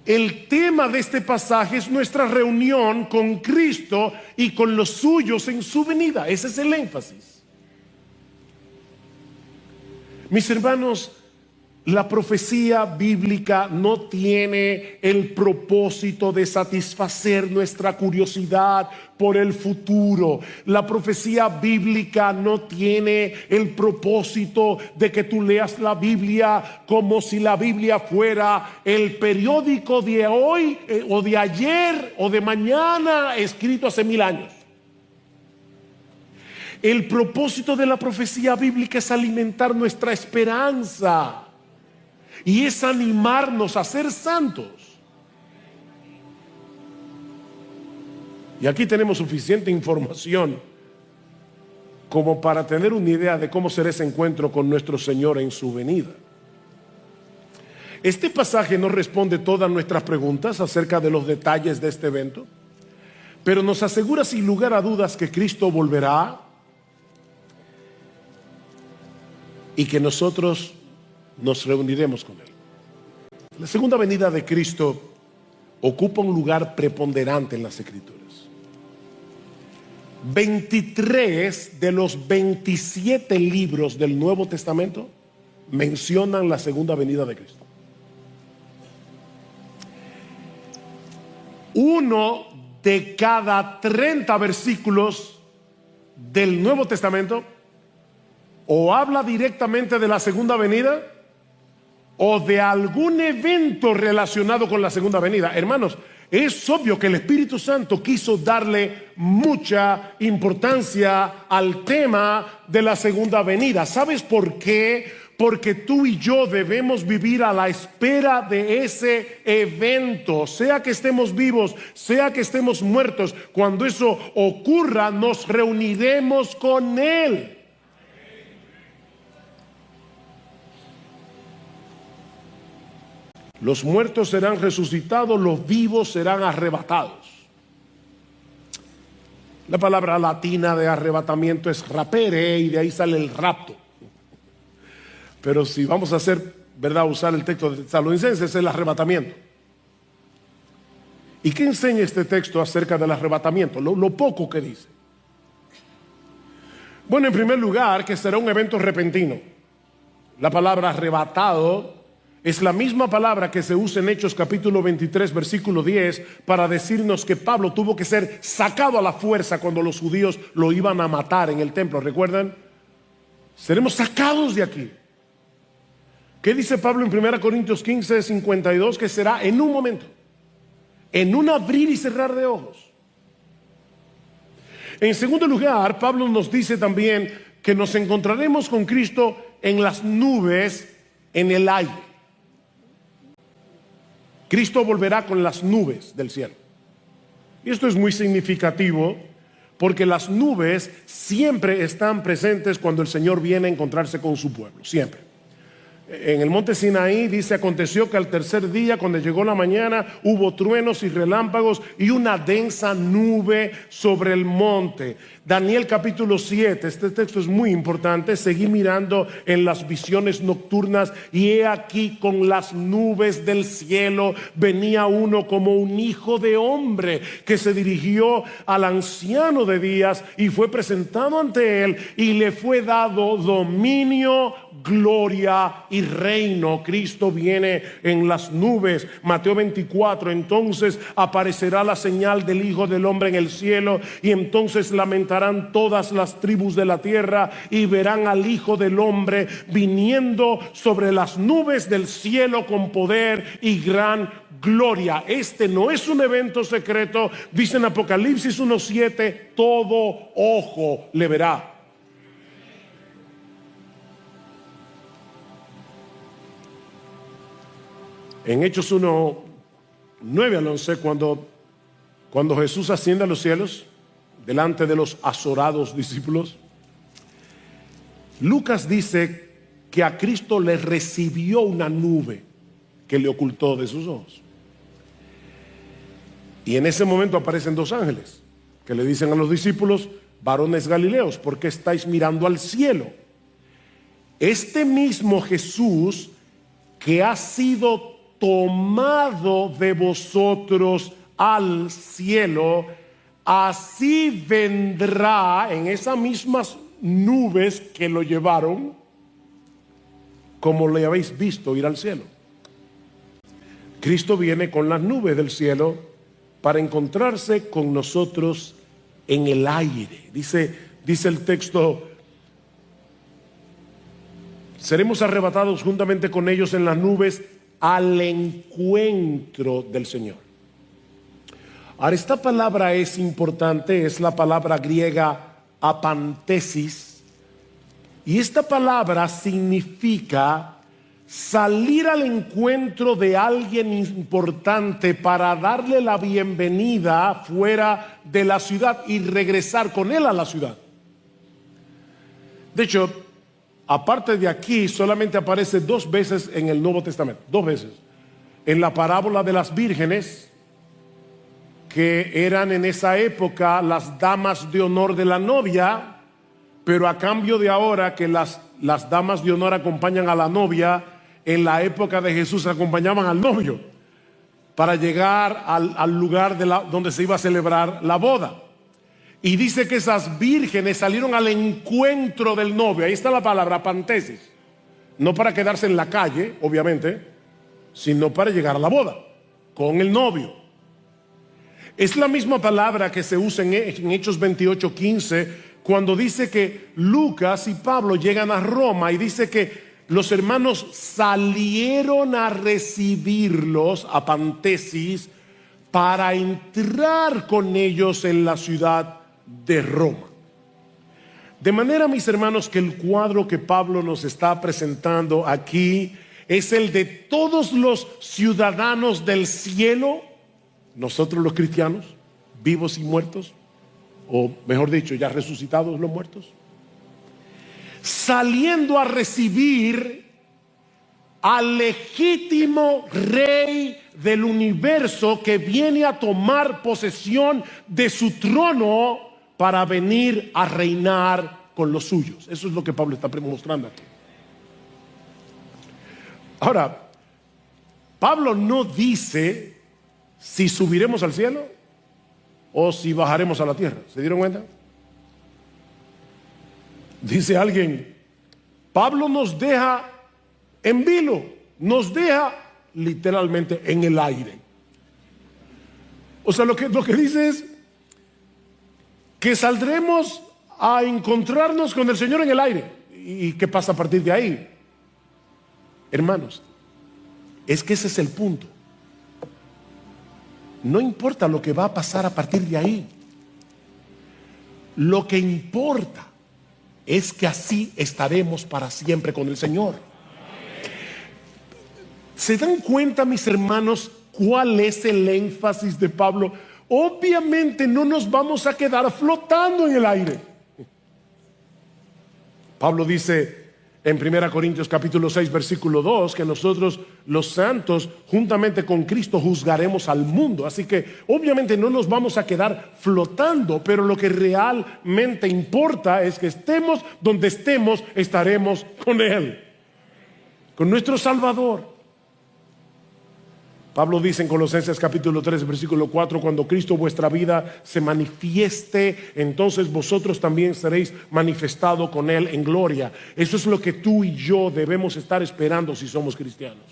El tema de este pasaje es nuestra reunión con Cristo y con los suyos en su venida. Ese es el énfasis. Mis hermanos, la profecía bíblica no tiene el propósito de satisfacer nuestra curiosidad por el futuro. La profecía bíblica no tiene el propósito de que tú leas la Biblia como si la Biblia fuera el periódico de hoy o de ayer o de mañana escrito hace 1000 años. El propósito de la profecía bíblica es alimentar nuestra esperanza y es animarnos a ser santos. Y aquí tenemos suficiente información como para tener una idea de cómo será ese encuentro con nuestro Señor en su venida. Este pasaje no responde todas nuestras preguntas acerca de los detalles de este evento, pero nos asegura sin lugar a dudas que Cristo volverá y que nosotros nos reuniremos con Él. La segunda venida de Cristo ocupa un lugar preponderante en las Escrituras. 23 de los 27 libros del Nuevo Testamento mencionan la segunda venida de Cristo. Uno de cada 30 versículos del Nuevo Testamento o habla directamente de la segunda venida o de algún evento relacionado con la segunda venida. Hermanos, es obvio que el Espíritu Santo quiso darle mucha importancia al tema de la segunda venida. ¿Sabes por qué? Porque tú y yo debemos vivir a la espera de ese evento, sea que estemos vivos, sea que estemos muertos. Cuando eso ocurra, nos reuniremos con Él. Los muertos serán resucitados, los vivos serán arrebatados. La palabra latina de arrebatamiento es rapere y de ahí sale el rapto. Pero si vamos a usar el texto de Tesalonicenses, es el arrebatamiento. ¿Y qué enseña este texto acerca del arrebatamiento? Lo poco que dice. Bueno, en primer lugar, que será un evento repentino. La palabra arrebatado es la misma palabra que se usa en Hechos capítulo 23 versículo 10 para decirnos que Pablo tuvo que ser sacado a la fuerza cuando los judíos lo iban a matar en el templo. ¿Recuerdan? Seremos sacados de aquí. ¿Qué dice Pablo en 1 Corintios 15, 52? Que será en un momento, en un abrir y cerrar de ojos. En segundo lugar, Pablo nos dice también que nos encontraremos con Cristo en las nubes, en el aire. Cristo volverá con las nubes del cielo. Y esto es muy significativo porque las nubes siempre están presentes cuando el Señor viene a encontrarse con su pueblo, siempre. En el monte Sinaí dice: aconteció que al tercer día, cuando llegó la mañana, hubo truenos y relámpagos y una densa nube sobre el monte. Daniel capítulo 7, este texto es muy importante. Seguí mirando en las visiones nocturnas y he aquí con las nubes del cielo venía uno como un hijo de hombre, que se dirigió al anciano de días y fue presentado ante él y le fue dado dominio, gloria y y reino. Cristo viene en las nubes. Mateo 24, entonces aparecerá la señal del Hijo del Hombre en el cielo, y entonces lamentarán todas las tribus de la tierra y verán al Hijo del Hombre viniendo sobre las nubes del cielo con poder y gran gloria. Este no es un evento secreto. Dice en Apocalipsis 1:7, todo ojo le verá. En Hechos 1:9 al 11, cuando Jesús asciende a los cielos delante de los azorados discípulos, Lucas dice que a Cristo le recibió una nube que le ocultó de sus ojos. Y en ese momento aparecen dos ángeles que le dicen a los discípulos: varones galileos, ¿por qué estáis mirando al cielo? Este mismo Jesús que ha sido tomado de vosotros al cielo, así vendrá en esas mismas nubes que lo llevaron, como le habéis visto ir al cielo. Cristo viene con las nubes del cielo para encontrarse con nosotros en el aire. Dice el texto: seremos arrebatados juntamente con ellos en las nubes al encuentro del Señor. Ahora, esta palabra es importante, es la palabra griega apantesis, y esta palabra significa salir al encuentro de alguien importante para darle la bienvenida fuera de la ciudad y regresar con él a la ciudad. De hecho, aparte de aquí, solamente aparece 2 veces en el Nuevo Testamento, 2 veces. En la parábola de las vírgenes, que eran en esa época las damas de honor de la novia, pero a cambio de ahora que las damas de honor acompañan a la novia, en la época de Jesús acompañaban al novio para llegar al lugar donde se iba a celebrar la boda. Y dice que esas vírgenes salieron al encuentro del novio. Ahí está la palabra pantesis. No para quedarse en la calle, obviamente, sino para llegar a la boda con el novio. Es la misma palabra que se usa en Hechos 28:15, cuando dice que Lucas y Pablo llegan a Roma y dice que los hermanos salieron a recibirlos, a pantesis, para entrar con ellos en la ciudad de Roma. De manera, mis hermanos, que el cuadro que Pablo nos está presentando aquí es el de todos los ciudadanos del cielo, nosotros los cristianos, vivos y muertos, o mejor dicho, ya resucitados los muertos, saliendo a recibir al legítimo rey del universo que viene a tomar posesión de su trono para venir a reinar con los suyos. Eso es lo que Pablo está mostrando aquí. Ahora, Pablo no dice si subiremos al cielo o si bajaremos a la tierra. ¿Se dieron cuenta? Dice alguien: Pablo nos deja en vilo, nos deja literalmente en el aire. O sea, lo que dice es que saldremos a encontrarnos con el Señor en el aire. ¿Y qué pasa a partir de ahí? Hermanos, es que ese es el punto. No importa lo que va a pasar a partir de ahí. Lo que importa es que así estaremos para siempre con el Señor. ¿Se dan cuenta, mis hermanos, cuál es el énfasis de Pablo? Obviamente no nos vamos a quedar flotando en el aire. Pablo dice en 1 Corintios capítulo 6 versículo 2 que nosotros los santos juntamente con Cristo juzgaremos al mundo. Así que obviamente no nos vamos a quedar flotando, pero lo que realmente importa es que estemos donde estemos, estaremos con Él, con nuestro Salvador. Pablo dice en Colosenses capítulo 3, versículo 4, cuando Cristo vuestra vida se manifieste, entonces vosotros también seréis manifestados con Él en gloria. Eso es lo que tú y yo debemos estar esperando si somos cristianos.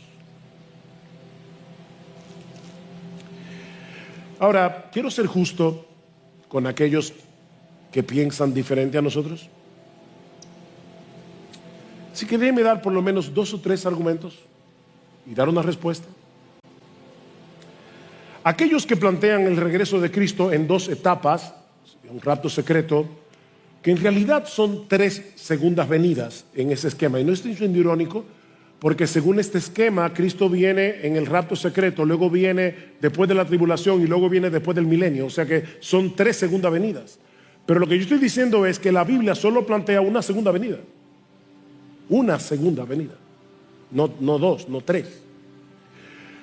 Ahora, quiero ser justo con aquellos que piensan diferente a nosotros. Así que déjeme dar por lo menos 2 o 3 argumentos y dar una respuesta. Aquellos que plantean el regreso de Cristo en 2 etapas, un rapto secreto, que en realidad son 3 segundas venidas en ese esquema. Y no estoy siendo irónico, porque según este esquema, Cristo viene en el rapto secreto, luego viene después de la tribulación y luego viene después del milenio. O sea que son 3 segundas venidas. Pero lo que yo estoy diciendo es que la Biblia solo plantea una segunda venida. Una segunda venida. No 2, no 3.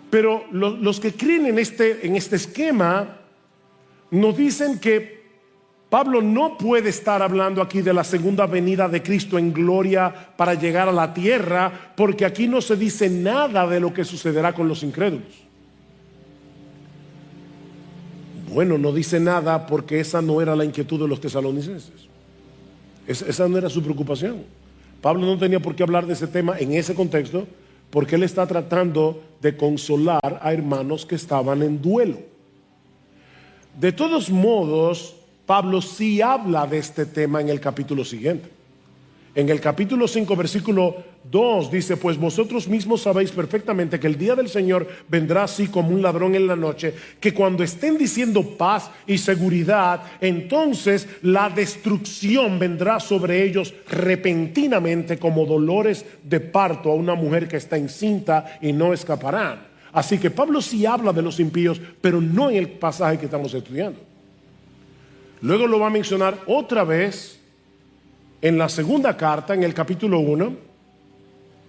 Pero los que creen en este esquema nos dicen que Pablo no puede estar hablando aquí de la segunda venida de Cristo en gloria para llegar a la tierra, porque aquí no se dice nada de lo que sucederá con los incrédulos. Bueno, no dice nada porque esa no era la inquietud de los tesalonicenses. Esa no era su preocupación. Pablo no tenía por qué hablar de ese tema en ese contexto, porque él está tratando de consolar a hermanos que estaban en duelo. De todos modos, Pablo sí habla de este tema en el capítulo siguiente. En el capítulo 5, versículo 2 dice: pues vosotros mismos sabéis perfectamente que el día del Señor vendrá así como un ladrón en la noche, que cuando estén diciendo paz y seguridad, entonces la destrucción vendrá sobre ellos repentinamente como dolores de parto a una mujer que está encinta, y no escaparán. Así que Pablo sí habla de los impíos, pero no en el pasaje que estamos estudiando. Luego lo va a mencionar otra vez en la segunda carta, en el capítulo 1,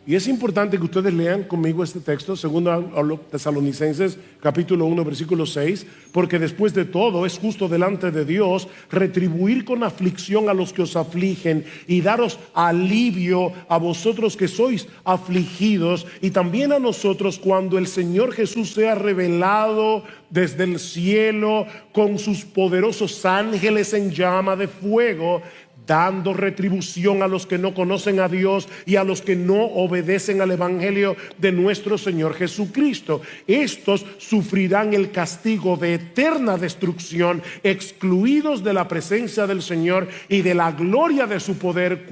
y es importante que ustedes lean conmigo este texto, segundo a los Tesalonicenses, capítulo 1, versículo 6, porque después de todo es justo delante de Dios retribuir con aflicción a los que os afligen y daros alivio a vosotros que sois afligidos, y también a nosotros cuando el Señor Jesús sea revelado desde el cielo con sus poderosos ángeles en llama de fuego, dando retribución a los que no conocen a Dios y a los que no obedecen al evangelio de nuestro Señor Jesucristo. Estos sufrirán el castigo de eterna destrucción, excluidos de la presencia del Señor y de la gloria de su poder,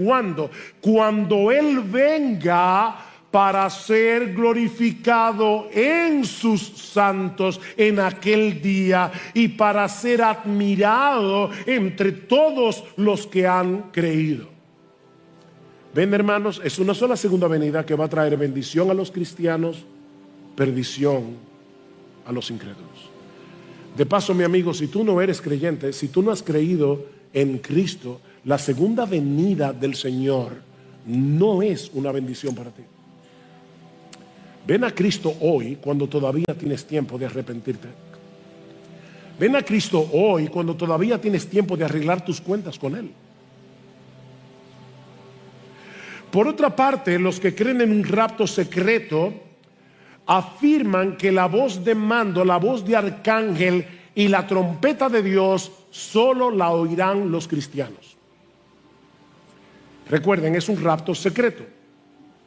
cuando Él venga para ser glorificado en sus santos en aquel día y para ser admirado entre todos los que han creído. Ven, hermanos, es una sola segunda venida que va a traer bendición a los cristianos, perdición a los incrédulos. De paso, mi amigo, si tú no eres creyente, si tú no has creído en Cristo, la segunda venida del Señor no es una bendición para ti. Ven a Cristo hoy cuando todavía tienes tiempo de arrepentirte. Ven a Cristo hoy cuando todavía tienes tiempo de arreglar tus cuentas con Él. Por otra parte, los que creen en un rapto secreto afirman que la voz de mando, la voz de arcángel y la trompeta de Dios solo la oirán los cristianos. Recuerden, es un rapto secreto.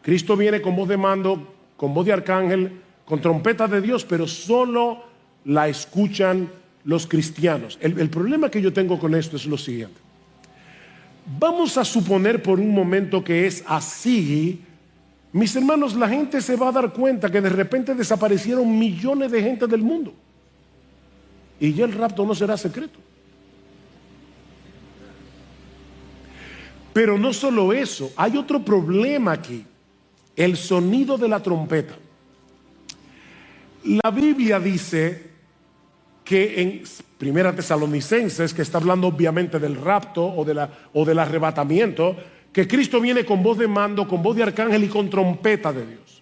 Cristo viene con voz de mando, con voz de arcángel, con trompeta de Dios, pero solo la escuchan los cristianos. El problema que yo tengo con esto es lo siguiente. Vamos a suponer por un momento que es así. Mis hermanos, la gente se va a dar cuenta que de repente desaparecieron millones de gente del mundo, y ya el rapto no será secreto. Pero no solo eso, hay otro problema aquí: el sonido de la trompeta. La Biblia dice que en Primera Tesalonicenses, que está hablando obviamente del rapto o del arrebatamiento, que Cristo viene con voz de mando, con voz de arcángel y con trompeta de Dios.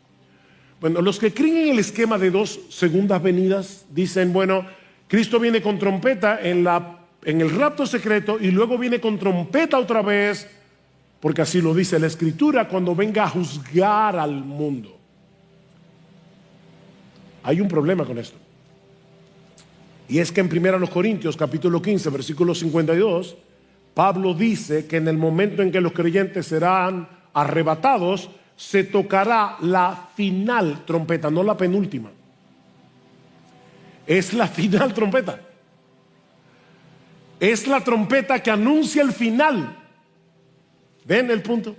Bueno, los que creen en el esquema de 2 segundas venidas dicen, bueno, Cristo viene con trompeta en el rapto secreto y luego viene con trompeta otra vez, porque así lo dice la Escritura, cuando venga a juzgar al mundo. hay un problema con esto. Y es que en 1 Corintios capítulo 15, versículo 52, Pablo dice que en el momento en que los creyentes serán arrebatados, se tocará la final trompeta, no la penúltima. Es la final trompeta. Es la trompeta que anuncia el final. ¿Ven el punto?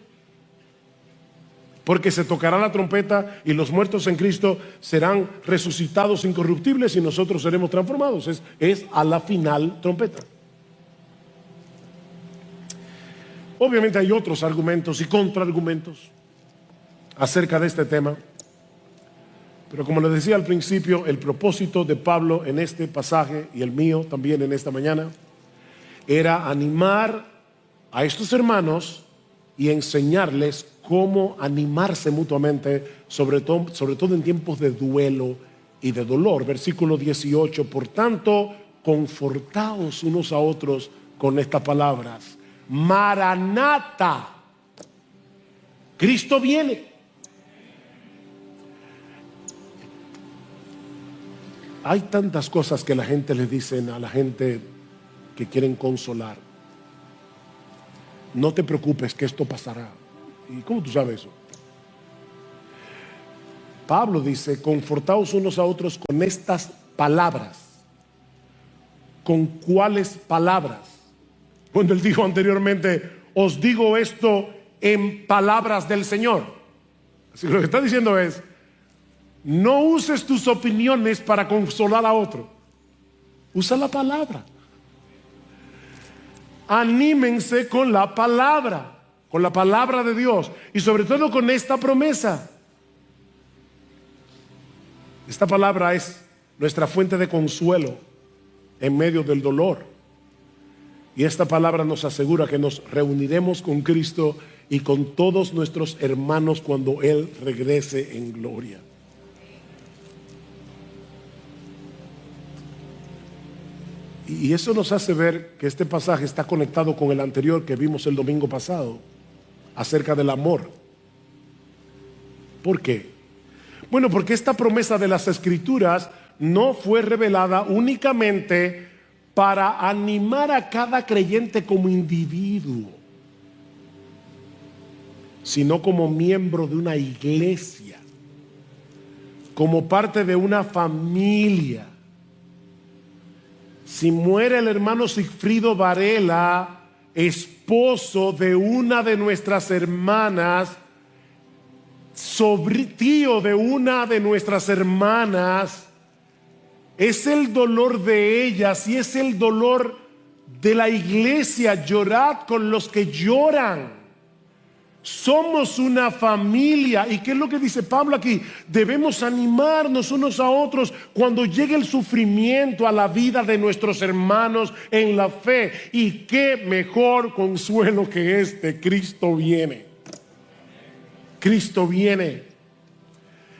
Porque se tocará la trompeta y los muertos en Cristo serán resucitados incorruptibles y nosotros seremos transformados. Es a la final trompeta. Obviamente hay otros argumentos y contraargumentos acerca de este tema. Pero como les decía al principio, el propósito de Pablo en este pasaje y el mío también en esta mañana era animar a estos hermanos y enseñarles cómo animarse mutuamente, sobre todo en tiempos de duelo y de dolor. Versículo 18, por tanto, confortaos unos a otros con estas palabras. Maranata, Cristo viene. Hay tantas cosas que la gente le dicen a la gente que quieren consolar. No te preocupes que esto pasará. ¿Y cómo tú sabes eso? Pablo dice, confortaos unos a otros con estas palabras. ¿Con cuáles palabras? Cuando él dijo anteriormente, os digo esto en palabras del Señor. Así que lo que está diciendo es, no uses tus opiniones para consolar a otro. Usa la palabra. Anímense con la palabra de Dios y sobre todo con esta promesa. Esta palabra es nuestra fuente de consuelo en medio del dolor. Y esta palabra nos asegura que nos reuniremos con Cristo y con todos nuestros hermanos cuando Él regrese en gloria. Y eso nos hace ver que este pasaje está conectado con el anterior que vimos el domingo pasado, acerca del amor. ¿Por qué? Bueno, porque esta promesa de las Escrituras no fue revelada únicamente para animar a cada creyente como individuo, sino como miembro de una iglesia, como parte de una familia. Si muere el hermano Sigfrido Varela, esposo de una de nuestras hermanas, tío de una de nuestras hermanas, es el dolor de ellas y es el dolor de la iglesia. Llorad con los que lloran. Somos una familia. ¿Y qué es lo que dice Pablo aquí? Debemos animarnos unos a otros cuando llegue el sufrimiento a la vida de nuestros hermanos en la fe. Y qué mejor consuelo que este: Cristo viene. Cristo viene.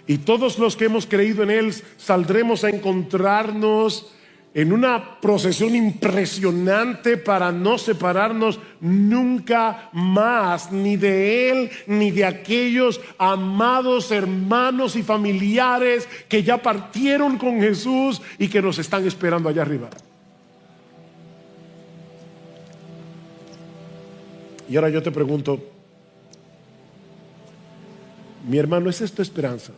Y todos los que hemos creído en Él saldremos a encontrarnos en una procesión impresionante para no separarnos nunca más, ni de Él, ni de aquellos amados hermanos y familiares que ya partieron con Jesús y que nos están esperando allá arriba. Y ahora yo te pregunto, mi hermano, ¿esa es tu esperanza?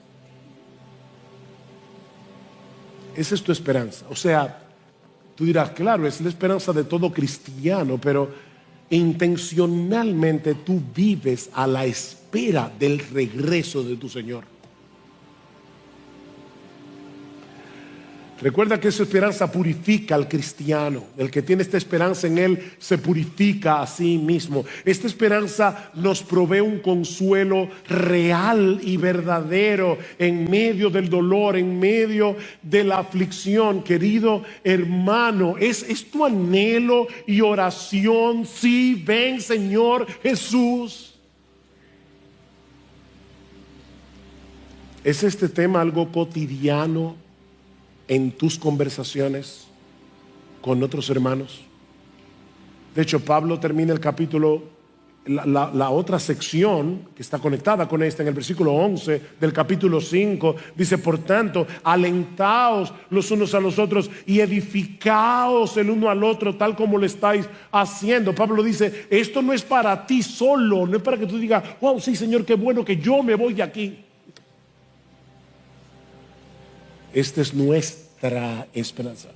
Esa es tu esperanza. O sea, tú dirás, claro, es la esperanza de todo cristiano, pero intencionalmente tú vives a la espera del regreso de tu Señor. Recuerda que esa esperanza purifica al cristiano. El que tiene esta esperanza en Él se purifica a sí mismo. Esta esperanza nos provee un consuelo real y verdadero en medio del dolor, en medio de la aflicción. Querido hermano, ¿es tu anhelo y oración? Sí, ven Señor Jesús. ¿Es este tema algo cotidiano en tus conversaciones con otros hermanos? De hecho, Pablo termina el capítulo la otra sección que está conectada con esta, en el versículo 11 del capítulo 5, dice: por tanto, alentaos los unos a los otros y edificaos el uno al otro, tal como lo estáis haciendo. Pablo dice: esto no es para ti solo, no es para que tú digas: wow, sí, Señor, qué bueno que yo me voy de aquí. Esta es nuestra esperanza.